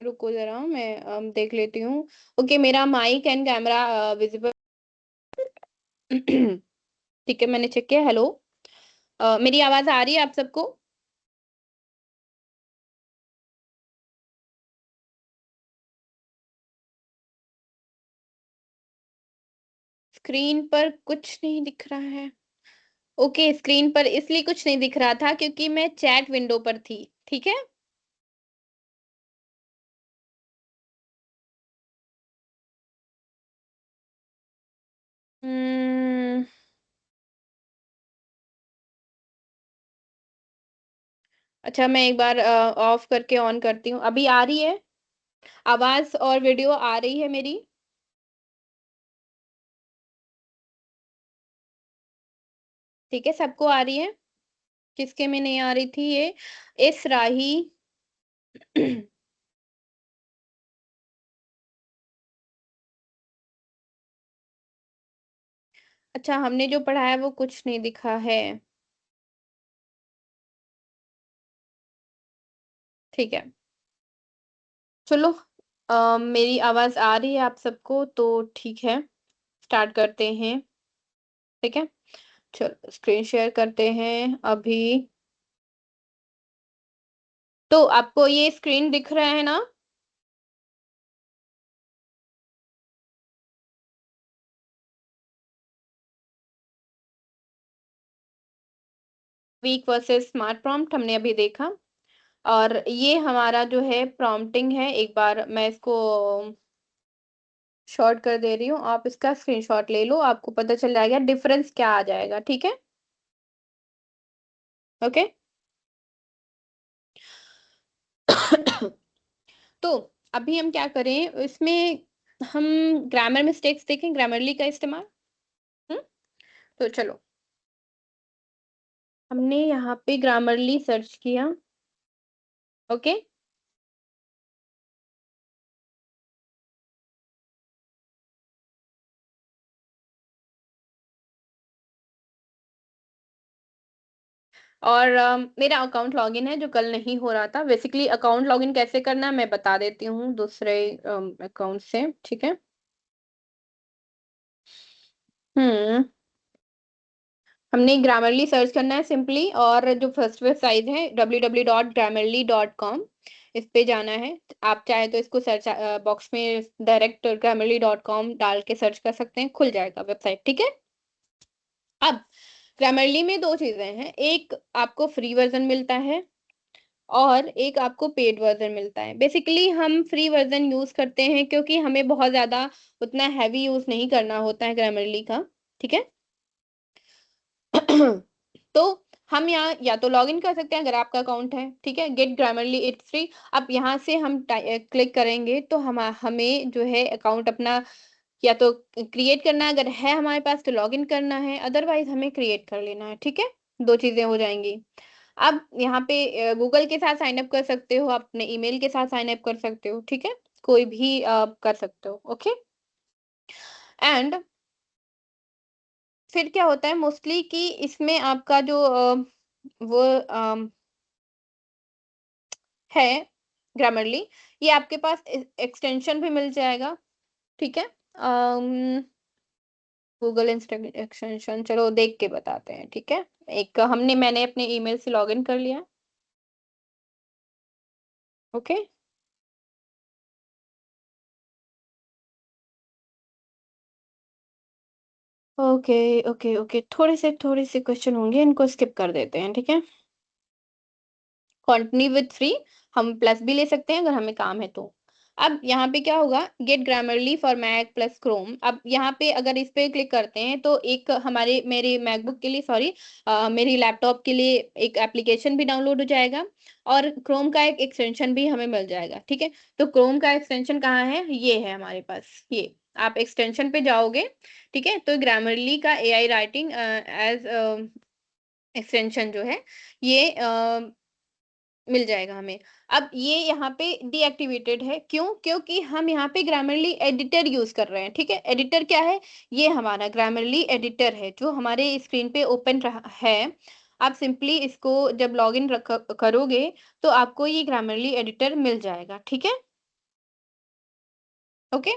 रुको ज़रा मैं देख लेती हूँ। ओके, मेरा माइक एंड कैमरा विज़िबल ठीक है, मैंने चेक किया, हेलो। मेरी आवाज़ आ रही है आप सबको? स्क्रीन पर कुछ नहीं दिख रहा है। ओके, स्क्रीन पर इसलिए कुछ नहीं दिख रहा था क्योंकि मैं चैट विंडो पर थी, ठीक है? उम्म, अच्छा मैं एक बार ऑफ करके ऑन करती हूँ। अभी आ रही है? आवाज़ और वीडियो आ रही है मेरी? ठीक है, सबको आ रही है? किसके में नहीं आ रही थी ये? इस राही अच्छा, हमने जो पढ़ा है वो कुछ नहीं दिखा है। ठीक है। चलो मेरी आवाज़ आ रही है आप सबको तो ठीक है, स्टार्ट करते हैं, ठीक है? चलो स्क्रीन शेयर करते हैं अभी। तो आपको ये स्क्रीन दिख रहा है ना? वीक वर्सेस स्मार्ट प्रॉम्प्ट हमने अभी देखा और ये हमारा जो है प्रॉम्प्टिंग है, एक बार मैं इसको शॉर्ट कर दे रही हूँ, आप इसका स्क्रीनशॉट ले लो, आपको पता चल जाएगा डिफरेंस क्या आ जाएगा, ठीक है? ओके? तो अभी हम क्या करें, इसमें हम ग्रामर मिस्टेक्स देखें, ग्रामरली का इस्तेमाल। हुँ? तो चलो, हमने यहाँ पे ग्रामरली सर्च किया, ओके? और मेरा अकाउंट लॉगिन है जो कल नहीं हो रहा था। बेसिकली अकाउंट लॉगिन कैसे करना है मैं बता देती हूँ दूसरे अकाउंट से, ठीक है? हुँ। हमने ग्रामरली सर्च करना है सिंपली और जो फर्स्ट वेबसाइट है www.grammarly.com इस पे जाना है। आप चाहे तो इसको सर्च बॉक्स में डायरेक्ट grammarly.com डाल के सर्च कर सकते हैं, खुल जाएगा वेबसाइट, ठीक है? अब ग्रामरली में 2 चीज़ें हैं, एक आपको फ्री वर्ज़न मिलता है और एक आपको पेड वर्ज़न मिलता है। बेसिकली हम फ्री वर्ज़न यूज़ करते हैं क्योंकि हमें बहुत ज़्यादा उतना हेवी यूज़ नहीं करना होता है ग्रामरली का, ठीक है? तो हम यहाँ या तो लॉगिन कर सकते हैं अगर आपका अकाउंट है, ठीक है? Get Grammarly it's free. अब यहाँ से हम क्लिक करेंगे तो हमें जो है अकाउंट अपना या तो क्रिएट करना है, अगर है हमारे पास तो लॉगिन करना है, अदरवाइज़ हमें क्रिएट कर लेना है, ठीक है? 2 चीज़ें हो जाएँगी। अब यहाँ पे गूगल के साथ साइन अप कर सकते हो, अपने ईमेल के साथ साइन अप कर सकते हो, ठीक है? कोई भी कर सकते हो, ओके? एंड फिर क्या होता है मोस्टली कि इसमें आपका जो वो है ग्रामरली, ये आपके पास एक्सटेंशन भी मिल जाएगा, ठीक है? गूगल एक्सटेंशन चलो देख के बताते हैं, ठीक है? मैंने अपने ईमेल से लॉगिन कर लिया, ओके? Okay, okay. थोड़े से क्वेश्चन होंगे, इनको स्किप कर देते हैं, ठीक है? कंटिन्यू विथ फ्री हम प्लस भी ले सकते हैं अगर हमें काम है तो। अब यहाँ पे क्या होगा get Grammarly for Mac plus Chrome. अब यहाँ पे अगर इस पे क्लिक करते हैं तो एक मेरे मैकबुक के लिए सॉरी मेरी लैपटॉप के लिए एक एप्लीकेशन भी डाउनलोड हो जाएगा और क्रोम का एक एक्सटेंशन भी हमें मिल जाएगा, ठीक है? तो क्रोम का एक्सटेंशन कहाँ है? ये है हमारे पास, ये। आप एक्सटेंशन पे जाओगे, ठीक है? तो ग्रामरली का एआई राइटिंग एज़ एक्सटेंशन जो है ये मिल जाएगा हमें। अब ये यहाँ पे डीएक्टिवेटेड है, क्यों? क्योंकि हम यहाँ पे ग्रामरली एडिटर यूज़ कर रहे हैं, ठीक है? एडिटर क्या है? ये हमारा ग्रामरली एडिटर है, जो हमारे स्क्रीन पे ओपन रहा है। आप सिंपली इसको जब लॉगिन करोगे, तो आपको ये ग्रामरली एडिटर मिल जाएगा, ठीक है? ओके?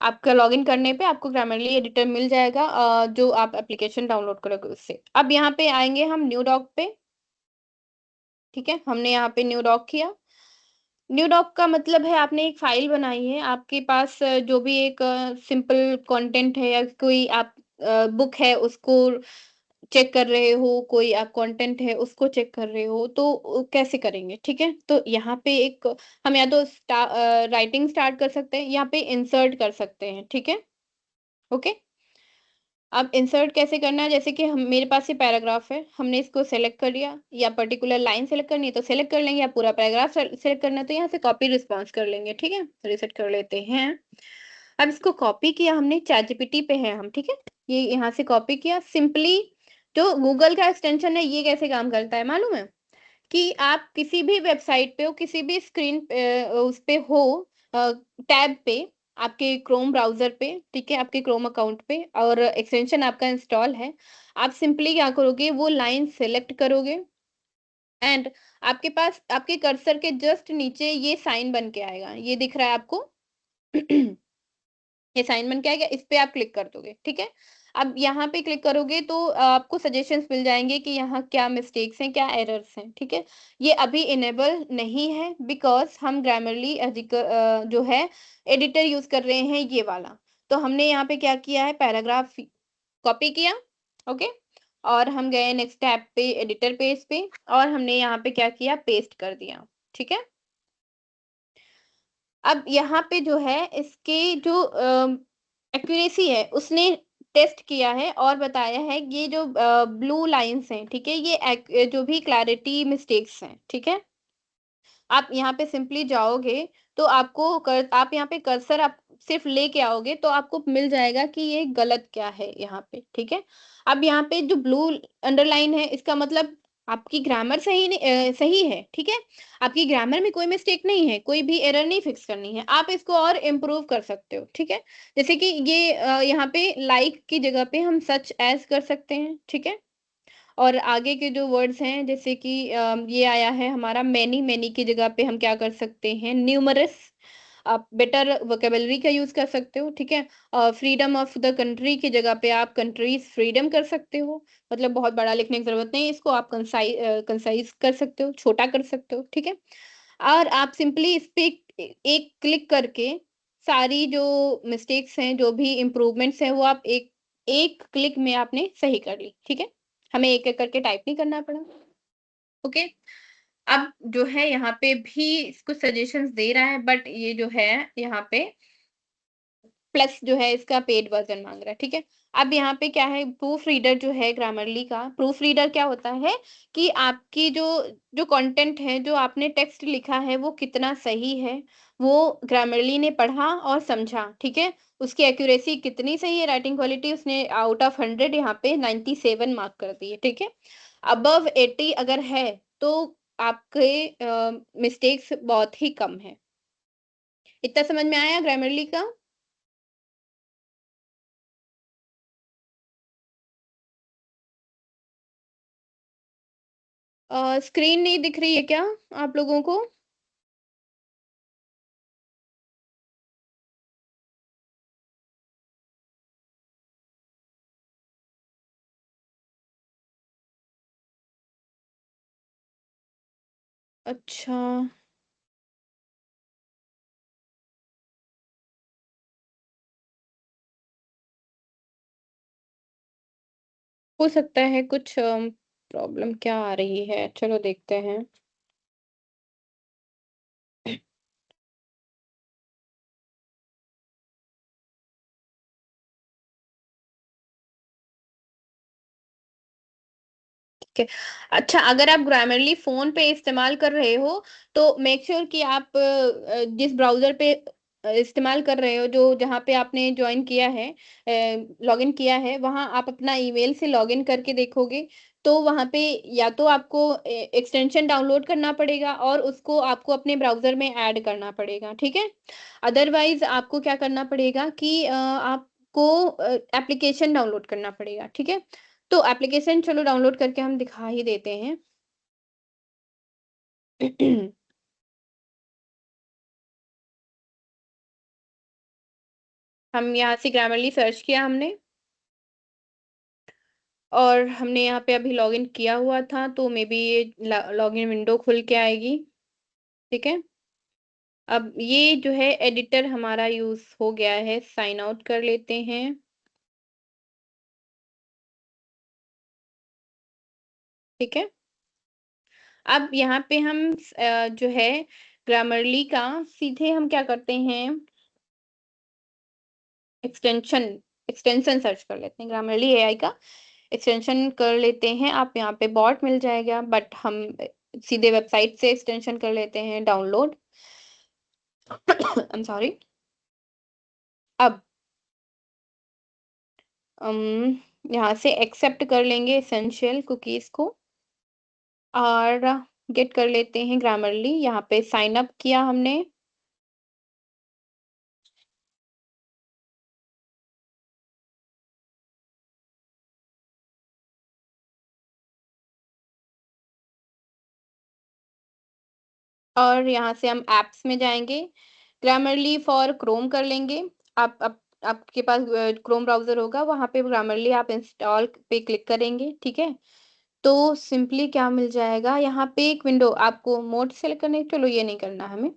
आपका लॉगिन करने पे आपको ग्रामरली एडिटर मिल जाएगा जो आप एप्लीकेशन डाउनलोड करोगे उससे। अब यहाँ पे आएँगे हम न्यू डॉक पे, ठीक है? हमने यहाँ पे न्यू डॉक किया। न्यू डॉक का मतलब है आपने एक फ़ाइल बनाई है, आपके पास जो भी एक सिंपल कंटेंट है या कोई आप बुक है उसको चेक कर रहे हो, कोई आप कंटेंट है उसको चेक कर रहे हो, तो कैसे करेंगे, ठीक है? तो यहाँ पे एक हम या तो राइटिंग स्टार्ट कर सकते हैं, यहाँ पे इंसर्ट कर सकते हैं, ठीक है? ओके? अब इंसर्ट कैसे करना है जैसे कि हम मेरे पास ये पैराग्राफ है, हमने इसको सेलेक्ट कर लिया या पर्टिकुलर लाइन सेलेक्ट करनी है तो सेलेक्ट कर लेंगे या पूरा पैराग्राफ सेलेक्ट करना है तो यहाँ से कॉपी रिस्पॉन्स कर लेंगे, ठीक है? रीसेट कर लेते हैं। अब इसको कॉपी किया हमने चैटजीपीटी पे है हम, ठीक है? ये यहाँ से कॉपी किया सिंपली जो गूगल का एक्सटेंशन है ये कैसे काम करता है मालूम है? कि आप किसी भी वेबसाइट पे हो, किसी भी स्क्रीन पे उस पे हो टैब पे, आपके क्रोम ब्राउज़र पे, ठीक है? आपके क्रोम अकाउंट पे और एक्सटेंशन आपका इंस्टॉल है। आप सिंपली क्या करोगे, वो लाइन सेलेक्ट करोगे एंड आपके पास आपके कर्सर के जस्ट नीचे ये साइन बन के आएगा। ये दिख रहा है आपको? ये साइन बन के आएगा, इस पे आप क्लिक कर दोगे, ठीक है? अब यहाँ पे क्लिक करोगे तो आपको सजेशंस मिल जाएँगे कि यहाँ क्या मिस्टेक्स हैं, क्या एरर्स हैं, ठीक है? ये अभी इनेबल नहीं है बिकॉज़ हम ग्रामरली जो है एडिटर यूज़ कर रहे हैं ये वाला। तो हमने यहाँ पे क्या किया है पैराग्राफ कॉपी किया, ओके? और हम गए नेक्स्ट टैब पे एडिटर पेज पे और हमने यहाँ पे क्या किया पेस्ट कर दिया, ठीक है? अब यहाँ पे जो है इसके जो एक्यूरेसी है उसने टेस्ट किया है और बताया है ये जो ब्लू लाइन्स हैं, ठीक है? ये जो भी क्लैरिटी मिस्टेक्स हैं, ठीक है? आप यहाँ पे सिंपली जाओगे तो आप यहाँ पे कर्सर आप सिर्फ़ लेके आओगे तो आपको मिल जाएगा कि ये गलत क्या है यहाँ पे, ठीक है? अब यहाँ पे जो ब्लू अंडरलाइन है इसका मतलब आपकी ग्रामर सही है, ठीक है? आपकी ग्रामर में कोई मिस्टेक नहीं है, कोई भी एरर नहीं फिक्स करनी है। आप इसको और इम्प्रूव कर सकते हो, ठीक है? जैसे कि ये यहाँ पे लाइक की जगह पे हम सच एज़ कर सकते हैं, ठीक है? और आगे के जो वर्ड्स हैं जैसे कि ये आया है हमारा मैनी की जगह पे हम क्या कर सकते हैं न्यूमरस आप बेटर वोकेबलरी का यूज़ कर सकते हो, ठीक है? फ्रीडम ऑफ द कंट्री की जगह पे आप कंट्रीज़ फ्रीडम कर सकते हो, मतलब बहुत बड़ा लिखने की ज़रूरत नहीं है इसको आप कंसाइज़ कर सकते हो, छोटा कर सकते हो, ठीक है? और आप सिंपली इस पे एक क्लिक करके सारी जो मिस्टेक्स हैं, जो भी इम्प्रूवमेंट्स हैं, वो आप एक एक क्लिक में आपने सही कर ली, ठीक है? हमें एक-एक करके टाइप नहीं करना पड़ा, ओके? अब जो है यहाँ पे भी कुछ सजेशंस दे रहा है बट ये जो है यहाँ पे प्लस जो है इसका पेड वर्जन मांग रहा है, ठीक है। अब यहाँ पे क्या है, प्रूफ रीडर जो है ग्रामरली का, प्रूफ रीडर क्या होता है कि आपकी जो जो कंटेंट है, जो आपने टेक्स्ट लिखा है वो कितना सही है, वो ग्रामरली ने पढ़ा और समझा, ठीक है। उसकी एक्यूरेसी कितनी सही है, राइटिंग क्वालिटी उसने आउट ऑफ 100 यहाँ पे 97 मार्क कर दी है, ठीक है। अबव 80 अगर है तो आपके मिस्टेक्स बहुत ही कम है। इतना समझ में आया ग्रामरली का? स्क्रीन नहीं दिख रही है क्या आप लोगों को? अच्छा, हो सकता है कुछ प्रॉब्लम क्या आ रही है, चलो देखते हैं। ठीक है। अच्छा, अगर आप ग्रामरली फ़ोन पे इस्तेमाल कर रहे हो, तो मेक श्योर कि आप जिस ब्राउज़र पे इस्तेमाल कर रहे हो, जो जहाँ पे आपने जॉइन किया है, लॉगिन किया है, वहाँ आप अपना ईमेल से लॉगिन करके देखोगे, तो वहाँ पे या तो आपको एक्सटेंशन डाउनलोड करना पड़ेगा और उसको आपको अपने ब्राउज़र में ऐड करना पड़ेगा, ठीक है? अदरवाइज़ आपको क्या करना पड़ेगा कि आपको एप्लीकेशन डाउनलोड करना पड़ेगा, ठीक है? तो एप्लीकेशन चलो डाउनलोड करके हम दिखा ही देते हैं। हम यहाँ से ग्रामरली सर्च किया हमने और हमने यहाँ पे अभी लॉगिन किया हुआ था, तो मे बी ये लॉगिन विंडो खुल के आएगी, ठीक है। अब ये जो है एडिटर हमारा यूज़ हो गया है, साइन आउट कर लेते हैं, ठीक है। अब यहाँ पे हम जो है ग्रामरली का सीधे हम क्या करते हैं, एक्सटेंशन एक्सटेंशन सर्च कर लेते हैं, ग्रामरली एआई का एक्सटेंशन कर लेते हैं। आप यहाँ पे बॉट मिल जाएगा, बट हम सीधे वेबसाइट से एक्सटेंशन कर लेते हैं डाउनलोड। I am sorry. अब हम यहाँ से एक्सेप्ट कर लेंगे एसेंशियल कुकीज़ को और गेट कर लेते हैं ग्रामरली। यहाँ पे साइन अप किया हमने और यहाँ से हम ऐप्स में जाएँगे, ग्रामरली फॉर क्रोम कर लेंगे। आप आपके पास क्रोम ब्राउज़र होगा, वहाँ पे ग्रामरली आप इंस्टॉल पे क्लिक करेंगे, ठीक है? तो सिंपली क्या मिल जाएगा, यहाँ पे एक विंडो आपको मोड सेलेक्ट करना है, चलो ये नहीं करना हमें,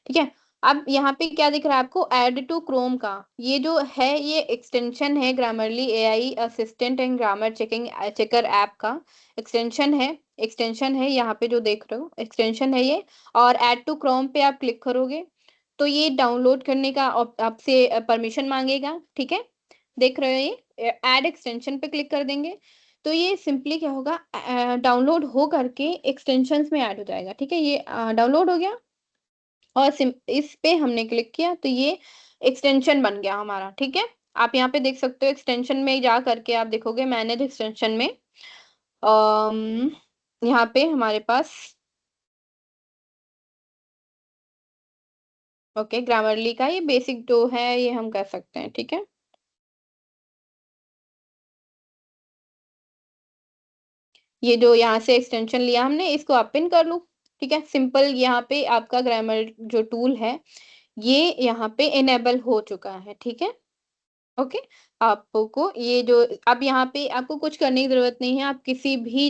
ठीक है? अब यहाँ पे क्या दिख रहा है आपको, ऐड टू क्रोम का, ये जो है ये एक्सटेंशन है Grammarly AI assistant and grammar checker app का एक्सटेंशन है यहाँ पे जो देख रहे हो, एक्सटेंशन है ये। और ऐड टू क्रोम पे आप क्लिक करोगे, तो ये डाउनलोड करने का आपसे परमिशन माँगेगा, ठीक है? देख रहे हो ये ऐड एक्सटेंशन पे क्लिक कर देंगे, तो ये सिंपली क्या होगा, डाउनलोड हो करके एक्सटेंशंस में ऐड हो जाएगा, ठीक है? ये डाउनलोड हो गया और सिम इस पे हमने क्लिक किया तो ये एक्सटेंशन बन गया हमारा, ठीक है? आप यहाँ पे देख सकते हो एक्सटेंशन में जा करके आप देखोगे मैनेज एक्सटेंशन में अम, यहाँ पे हमारे पास ओके ग्रामरली का ये बेसिक जो है ये हम कर सकते हैं, ठीक है? ये जो यहाँ से एक्सटेंशन लिया हमने इसको आप पिन कर लो, ठीक है? सिंपल यहाँ पे आपका ग्रामर जो टूल है, ये यहाँ पे इनेबल हो चुका है, ठीक है? ओके, आपको ये जो अब यहाँ पे आपको कुछ करने की ज़रूरत नहीं है, आप किसी भी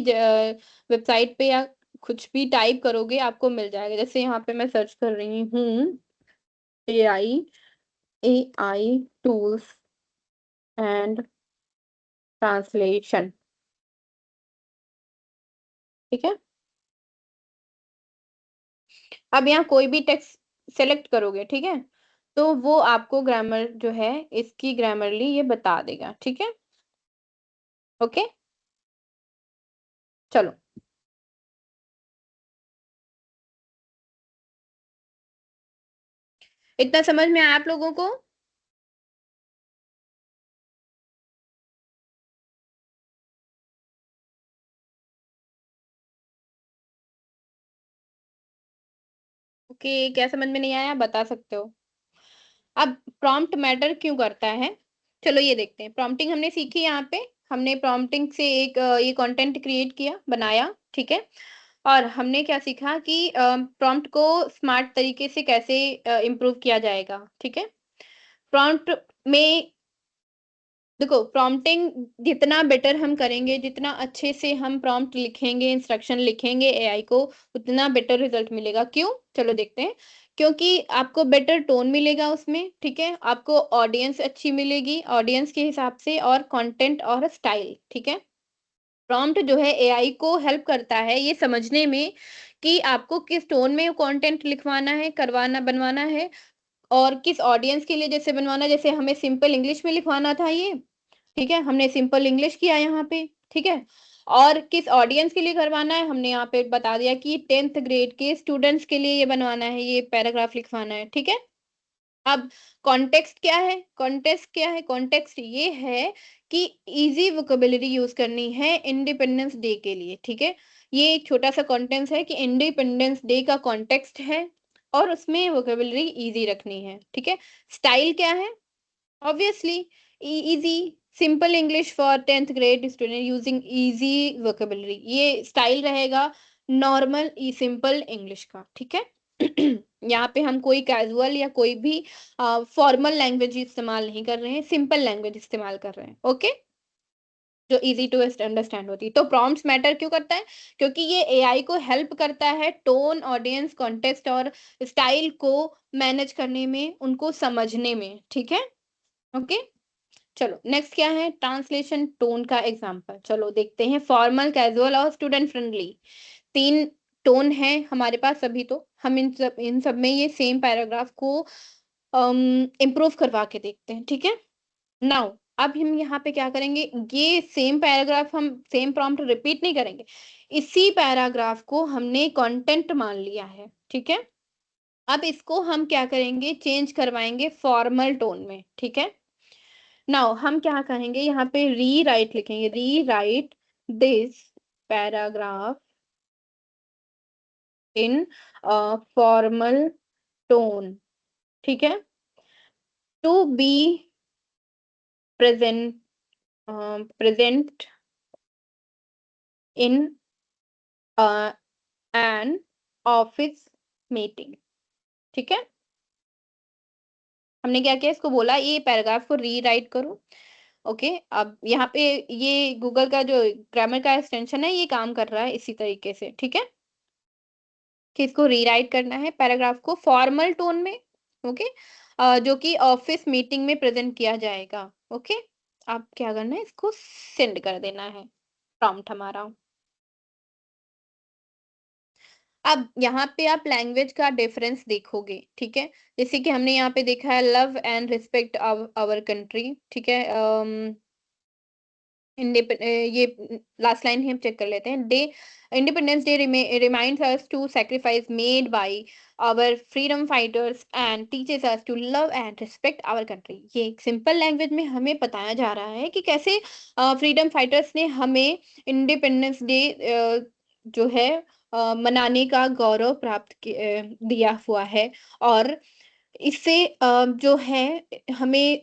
वेबसाइट पे या कुछ भी टाइप करोगे आपको मिल जाएगा। जैसे यहाँ पे मैं सर्च कर रही हूँ AI AI tools and translation, ठीक है? अब यहाँ कोई भी टेक्स्ट सेलेक्ट करोगे, ठीक है? तो वो आपको ग्रामर जो है इसकी ग्रामरली ये बता देगा, ठीक है? ओके? चलो। इतना समझ में आया आप लोगों को? ओके, क्या समझ में नहीं आया बता सकते हो। अब प्रॉम्प्ट मैटर क्यों करता है? चलो ये देखते हैं। प्रॉम्प्टिंग हमने सीखी यहाँ पे। हमने प्रॉम्प्टिंग से एक ये कंटेंट क्रिएट किया, बनाया, ठीक है? और हमने क्या सीखा कि प्रॉम्प्ट को स्मार्ट तरीके से कैसे इम्प्रूव किया जाएगा, ठीक है? प्रॉम्प्ट में देखो, प्रॉम्प्टिंग जितना बेटर हम करेंगे, जितना अच्छे से हम प्रॉम्प्ट लिखेंगे, इंस्ट्रक्शन लिखेंगे एआई को, उतना बेटर रिजल्ट मिलेगा। क्यों? चलो देखते हैं। क्योंकि आपको बेटर टोन मिलेगा उसमें, ठीक है? आपको ऑडियंस अच्छी मिलेगी, ऑडियंस के हिसाब से और कंटेंट और स्टाइल, ठीक है? प्रॉम्प्ट जो है एआई को हेल्प करता है ये समझने में कि आपको किस टोन में कंटेंट लिखवाना है, करवाना बनवाना है और किस ऑडियंस के लिए जैसे बनवाना है। जैसे हमें सिंपल इंग्लिश में लिखवाना था ये, ठीक है? हमने सिंपल इंग्लिश किया यहाँ पे, ठीक है? और किस ऑडियंस के लिए करवाना है, हमने यहाँ पे बता दिया कि 10th ग्रेड के स्टूडेंट्स के लिए ये बनवाना है, ये पैराग्राफ लिखवाना है, ठीक है? अब कॉन्टेक्स्ट क्या है? कॉन्टेक्स्ट क्या है? कॉन्टेक्स्ट ये है कि ईज़ी वोकैब्युलरी यूज़ करनी है इंडिपेंडेंस डे के लिए, ठीक है? ये एक छोटा-सा कॉन्टेंस है कि इंडिपेंडेंस डे का कॉन्टेक्स्ट है और उसमें वोकैब्युलरी ईज़ी रखनी है, ठीक है? स्टाइल क्या है? Obviously, easy, simple English for 10th grade student using easy vocabulary. ये स्टाइल रहेगा नॉर्मल सिंपल इंग्लिश का, ठीक है? यहाँ पे हम कोई कैजुअल या कोई भी फॉर्मल लैंग्वेज इस्तेमाल नहीं कर रहे हैं, सिंपल लैंग्वेज इस्तेमाल कर रहे हैं, ओके? जो इजी टू अंडरस्टैंड होती है। तो प्रॉम्प्ट्स मैटर क्यों करता है? क्योंकि ये एआई को हेल्प करता है टोन, ऑडियंस, कॉन्टेक्स्ट और स्टाइल को मैनेज करने में, उनको समझने में, ठीक है? ओके? चलो नेक्स्ट क्या है? ट्रांसलेशन टोन का एग्जांपल। चलो देखते हैं। फॉर्मल, कैजुअल और स्टूडेंट फ्रेंडली 3 टोन है हमारे पास अभी तो। हम इन सब में ये सेम पैराग्राफ को इम्प्रूव करवा के देखते हैं, ठीक है? नाउ अब हम यहाँ पे क्या करेंगे? ये सेम पैराग्राफ हम सेम प्रॉम्प्ट रिपीट नहीं करेंगे। इसी पैराग्राफ को हमने कंटेंट मान लिया है, ठीक है? अब इसको हम क्या करेंगे? चेंज करवाएँगे फॉर्मल टोन में, ठीक है? नाउ हम क्या करेंगे? यहाँ पे रीराइट लिखेंगे। Rewrite this paragraph in formal tone, ठीक है? To be present present in an office meeting, ठीक है? हमने क्या किया? इसको बोला ये पैराग्राफ को रीराइट करो। ओके, अब यहाँ पे ये गूगल का जो ग्रामर का एक्सटेंशन है ये काम कर रहा है इसी तरीके से, ठीक है? कि इसको रीराइट करना है पैराग्राफ को फॉर्मल टोन में, ओके? जो कि ऑफिस मीटिंग में प्रेजेंट किया जाएगा, ओके? अब क्या करना है? इसको सेंड कर देना है प्रॉम्प्ट हमारा। अब यहाँ पे आप लैंग्वेज का डिफरेंस देखोगे, ठीक है? जैसे कि हमने यहाँ पे देखा है love and respect our country, ठीक है? ये लास्ट लाइन ही हम चेक कर लेते हैं। Day Independence Day reminds us to sacrifice made by our freedom fighters and teaches us to love and respect our country. ये एक सिंपल लैंग्वेज में हमें बताया जा रहा है कि कैसे फ्रीडम फाइटर्स ने हमें इंडिपेंडेंस डे जो है मनाने का गौरव दिया हुआ है और इससे जो है हमें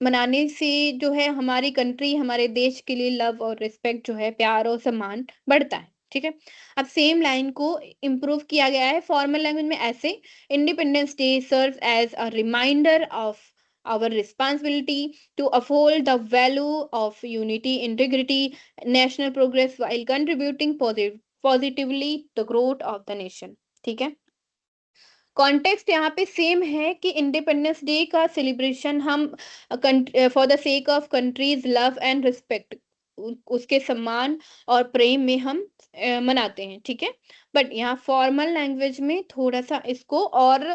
मनाने से जो है हमारी कंट्री, हमारे देश के लिए लव और रिस्पेक्ट जो है, प्यार और सम्मान बढ़ता है, ठीक है? अब सेम लाइन को इम्प्रूव किया गया है फॉर्मल लैंग्वेज में ऐसे, Independence Day serves as a reminder of our responsibility to uphold the value of unity, integrity, national progress while contributing positively the growth of the nation, ठीक है? Context यहाँ पे सेम है कि इंडिपेंडेंस डे का celebration हम for the sake of countries love and respect उसके सम्मान और प्रेम में हम मनाते हैं, ठीक है? बट यहाँ फॉर्मल लैंग्वेज में थोड़ा सा इसको और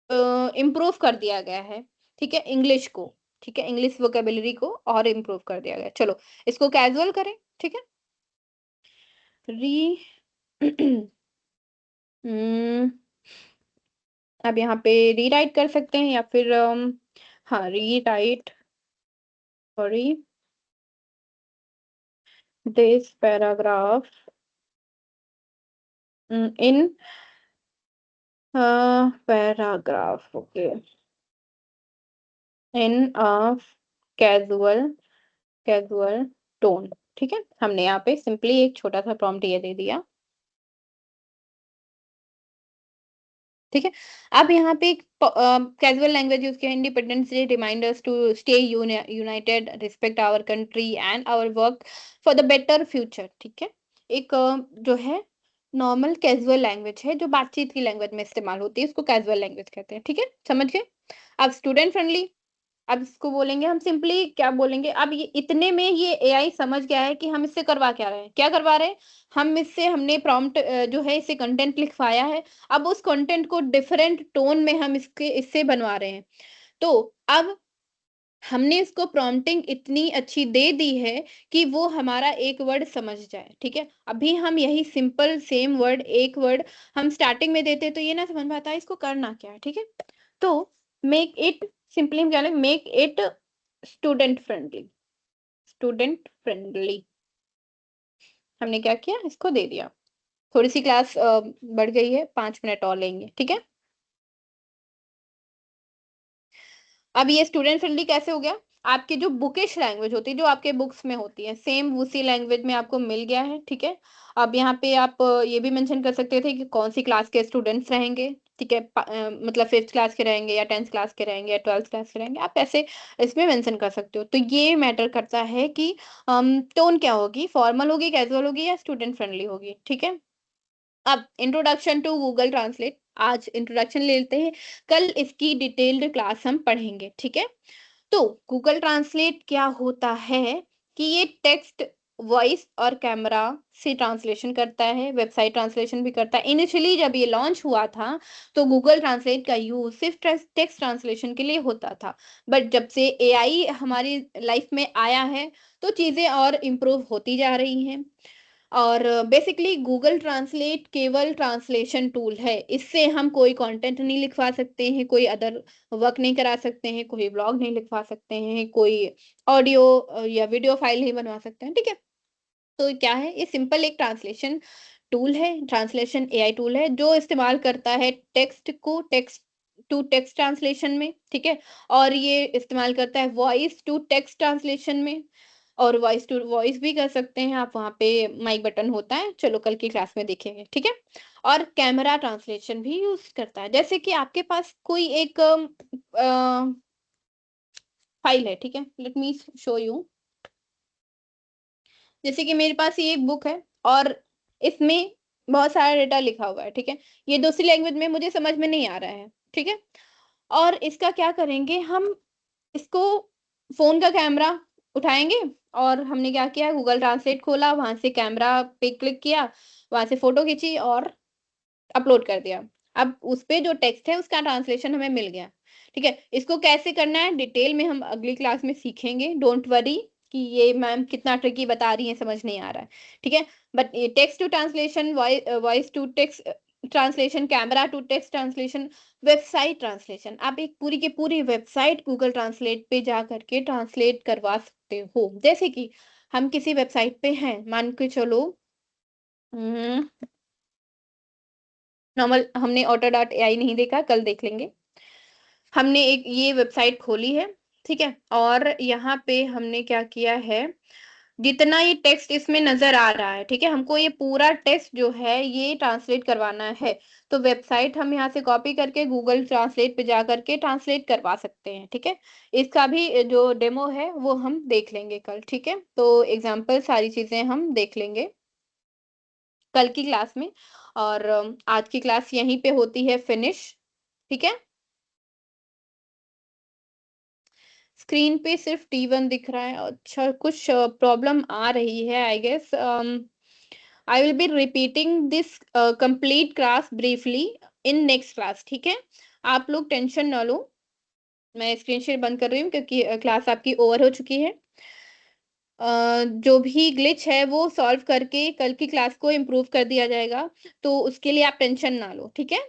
इम्प्रूव कर दिया गया है, ठीक है, इंग्लिश को, ठीक है, इंग्लिश वोकेबुलरी को और इम्प्रूव कर दिया गया है। चलो, इसको कैज़ुअल करें, ठीक है? री हुँ, अब यहाँ पे रीराइट कर सकते हैं या फिर हाँ, rewrite sorry this paragraph in paragraph okay in a casual casual tone, ठीक है? हमने यहाँ पे सिंपली एक छोटा-सा प्रॉम्प्ट ये दे दिया। ठीक है? अब यहाँ पे एक कैज़ुअल लैंग्वेज यूज़ किया Independence Day remind us to stay united, respect our country and our work for the better future, ठीक है? एक जो है नॉर्मल कैज़ुअल लैंग्वेज है जो बातचीत की लैंग्वेज में इस्तेमाल होती है, उसको कैज़ुअल लैंग्वेज कहते हैं, ठीक है? समझ गए? अब स्टूडेंट फ्रेंडली अब इसको बोलेंगे हम सिंपली क्या बोलेंगे, अब ये इतने में ये एआई समझ गया है कि हम इससे करवा क्या रहे हैं। क्या करवा रहे हैं? हम इससे हमने प्रॉम्प्ट जो है इसे कंटेंट लिखवाया है। अब उस कंटेंट को डिफरेंट टोन में हम इसके इससे बनवा रहे हैं। तो अब हमने इसको प्रॉम्प्टिंग इतनी अच्छी दे दी है कि वो हमारा एक वर्ड समझ जाए, ठीक है? अभी हम यही सिंपल सेम वर्ड, एक वर्ड हम स्टार्टिंग में देते तो ये ना समझ में आता है इसको करना क्या है, ठीक है? तो मेक इट सिंपली हम क्या लें make it student friendly student friendly हमने क्या किया इसको दे दिया। थोड़ी-सी क्लास बढ़ गई है, 5 मिनट और लेंगे, ठीक है? अब ये स्टूडेंट फ्रेंडली कैसे हो गया? आपकी जो बुकिश लैंग्वेज होती है, जो आपके बुक्स में होती है, सेम उसी लैंग्वेज में आपको मिल गया है, ठीक है? अब यहाँ पे आप ये भी मेंशन कर सकते थे कि कौन-सी क्लास के स्टूडेंट्स रहेंगे, ठीक है? मतलब 5th क्लास के रहेंगे या 10th क्लास के रहेंगे या 12th क्लास के रहेंगे, आप ऐसे इसमें मेंशन कर सकते हो। तो ये मैटर करता है कि टोन क्या होगी, फॉर्मल होगी, कैजुअल होगी या स्टूडेंट फ्रेंडली होगी, ठीक है? अब इंट्रोडक्शन टू गूगल ट्रांसलेट आज इंट्रोडक्शन ले लेते हैं, कल इसकी डिटेल्ड क्लास हम पढ़ेंगे, ठीक है? तो गूगल ट्रांसलेट क्या होता है कि ये टेक्स्ट, वॉइस और कैमरा से ट्रांसलेशन करता है, वेबसाइट ट्रांसलेशन भी करता है। इनिशियली जब ये लॉन्च हुआ था, तो गूगल ट्रांसलेट का यूज़ सिर्फ टेक्स्ट ट्रांसलेशन के लिए होता था। बट जब से एआई हमारी लाइफ में आया है, तो चीज़ें और इम्प्रूव होती जा रही हैं। और बेसिकली गूगल ट्रांसलेट केवल ट्रांसलेशन टूल है। इससे हम कोई कंटेंट नहीं लिखवा सकते हैं, कोई अदर वर्क नहीं करा सकते हैं, कोई ब्लॉग नहीं लिखवा सकते हैं, कोई ऑडियो या वीडियो फाइल नहीं बनवा सकते हैं, ठीक है? तो क्या है, ये सिंपल एक ट्रांसलेशन टूल है, ट्रांसलेशन एआई टूल है, जो इस्तेमाल करता है टेक्स्ट को टेक्स्ट टू टेक्स्ट ट्रांसलेशन में, ठीक है? और ये इस्तेमाल करता है वॉइस टू टेक्स्ट ट्रांसलेशन में। और वॉइस टू वॉइस भी कर सकते हैं आप, वहाँ पे माइक बटन होता है, चलो कल की क्लास में देखेंगे, ठीक है? और कैमरा ट्रांसलेशन भी यूज़ करता है, जैसे कि आपके पास कोई एक फाइल है, ठीक है? Let me show you. जैसे कि मेरे पास ये एक बुक है और इसमें बहुत सारा डेटा लिखा हुआ है, ठीक है? ये दूसरी लैंग्वेज में मुझे समझ में नहीं आ रहा है, ठीक है? और इसका क्या करेंगे हम, इसको फ़ोन का कैमरा उठाएँगे और हमने क्या किया गूगल ट्रांसलेट खोला, वहाँ से कैमरा पे क्लिक किया, वहाँ से फ़ोटो खींची और अपलोड कर दिया। अब उसपे जो टेक्स्ट है उसका ट्रांसलेशन हमें मिल गया, ठीक है? इसको कैसे करना है डिटेल में हम अगली क्लास में सीखेंगे, डोंट वरी कि ये मैम कितना ट्रिकी बता रही हैं, समझ नहीं आ रहा है, ठीक है? बट ये text to translation, voice to text translation, camera to text translation, website translation, आप एक पूरी की पूरी वेबसाइट गूगल ट्रांसलेट पे जा कर के ट्रांसलेट करवा सकते हो। जैसे कि हम किसी वेबसाइट पे हैं, मान के चलो उम नॉर्मल हमने ऑटो डॉट एआई नहीं देखा, कल देख लेंगे। हमने एक ये वेबसाइट खोली है, ठीक है? और यहाँ पे हमने क्या किया है, जितना ये टेक्स्ट इसमें नज़र आ रहा है, ठीक है? हमको ये पूरा टेक्स्ट जो है ये ट्रांसलेट करवाना है। तो वेबसाइट हम यहाँ से कॉपी करके गूगल ट्रांसलेट पे जा कर के ट्रांसलेट करवा सकते हैं, ठीक है? इसका भी जो डेमो है वो हम देख लेंगे कल, ठीक है? तो एग्ज़ाम्पल सारी चीज़ें हम देख लेंगे कल की क्लास में और आज की क्लास यहीं पे होती है फिनिश, ठीक है? स्क्रीन पे सिर्फ T1 दिख रहा है। अच्छा, कुछ प्रॉब्लम आ रही है I guess. I will be repeating this complete class briefly in next class, ठीक है? आप लोग टेंशन ना लो। मैं स्क्रीन शेयर बंद कर रही हूँ क्योंकि क्लास आपकी ओवर हो चुकी है। जो भी ग्लिच है वो सॉल्व करके कल की क्लास को इम्प्रूव कर दिया जाएगा, तो उसके लिए आप टेंशन ना लो, ठीक है?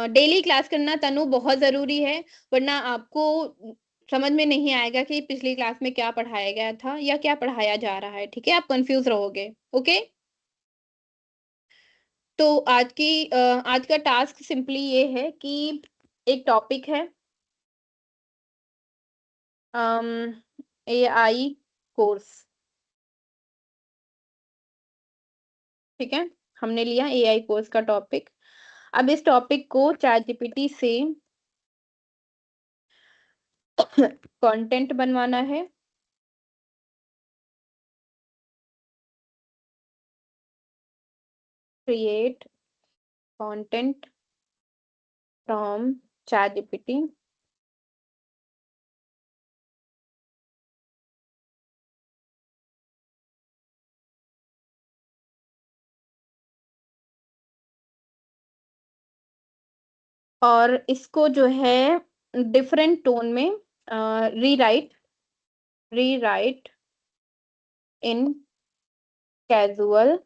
डेली क्लास करना तनु बहुत ज़रूरी है, वरना आपको समझ में नहीं आएगा कि पिछली क्लास में क्या पढ़ाया गया था या क्या पढ़ाया जा रहा है, ठीक है? आप कन्फ्यूज़ रहोगे, ओके? तो आज का टास्क सिंपली ये है कि एक टॉपिक है अम, एआई कोर्स, ठीक है? हमने लिया एआई कोर्स का टॉपिक। अब इस टॉपिक को चैटजीपीटी से कंटेंट बनवाना है। क्रिएट कंटेंट फ्रॉम चैटजीपीटी और इसको जो है डिफरेंट टोन में rewrite rewrite in casual,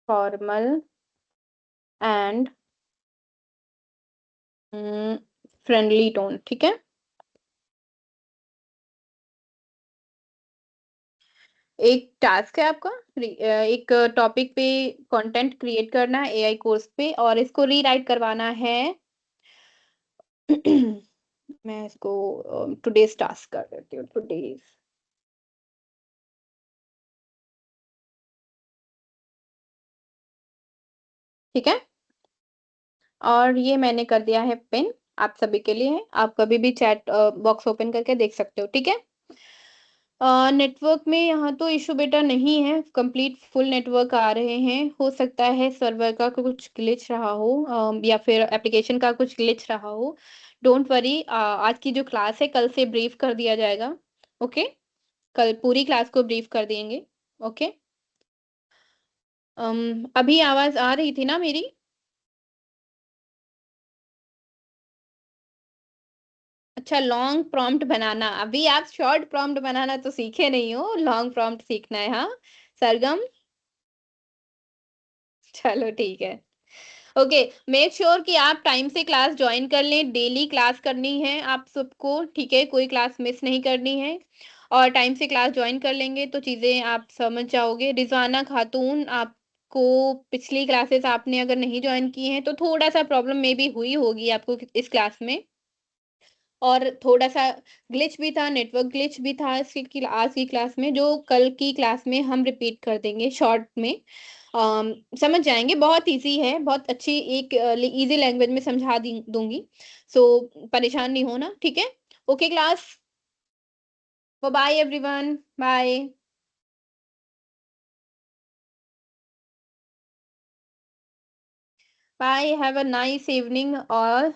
formal and friendly tone, ठीक है? एक टास्क है आपका, एक टॉपिक पे कंटेंट क्रिएट करना है एआई कोर्स पे और इसको रीराइट करवाना है। मैं इसको टुडेज टास्क कर देती हूँ, टुडेज, ठीक है? और ये मैंने कर दिया है पिन, आप सभी के लिए है, आप कभी भी चैट बॉक्स ओपन करके देख सकते हो, ठीक है? नेटवर्क में यहाँ तो इश्यू बेटा नहीं है, कंप्लीट फुल नेटवर्क आ रहे हैं। हो सकता है सर्वर का कुछ ग्लिच रहा हो या फिर एप्लीकेशन का कुछ ग्लिच रहा हो। डोंट वरी, आज की जो क्लास है कल से ब्रीफ कर दिया जाएगा, ओके? कल पूरी क्लास को ब्रीफ कर देंगे, ओके? अभी आवाज़ आ रही थी ना मेरी? अच्छा, लॉन्ग प्रॉम्प्ट बनाना, अभी आप शॉर्ट प्रॉम्प्ट बनाना तो सीखे नहीं हो, लॉन्ग प्रॉम्प्ट सीखना है, हाँ? सरगम, चलो ठीक है। ओके, मेक श्योर कि आप टाइम से क्लास जॉइन कर लें, डेली क्लास करनी है आप सबको, ठीक है? कोई क्लास मिस नहीं करनी है और टाइम से क्लास जॉइन कर लेंगे तो चीज़ें आप समझ जाओगे। रिज़वाना खातून, आपको पिछली क्लासेस आपने अगर नहीं जॉइन की हैं तो थोड़ा-सा प्रॉब्लम मेबी हुई होगी आपको इस क्लास में और थोड़ा-सा ग्लिच भी था, नेटवर्क ग्लिच भी था आज की क्लास में, जो कल की क्लास में हम रिपीट कर देंगे शॉर्ट में। समझ जाएँगे, बहुत ईज़ी है, बहुत अच्छी एक ईज़ी लैंग्वेज में समझा दी दूँगी। सो परेशान नहीं होना, ठीक है? Okay class, bye everyone, bye. Bye, have a nice evening all.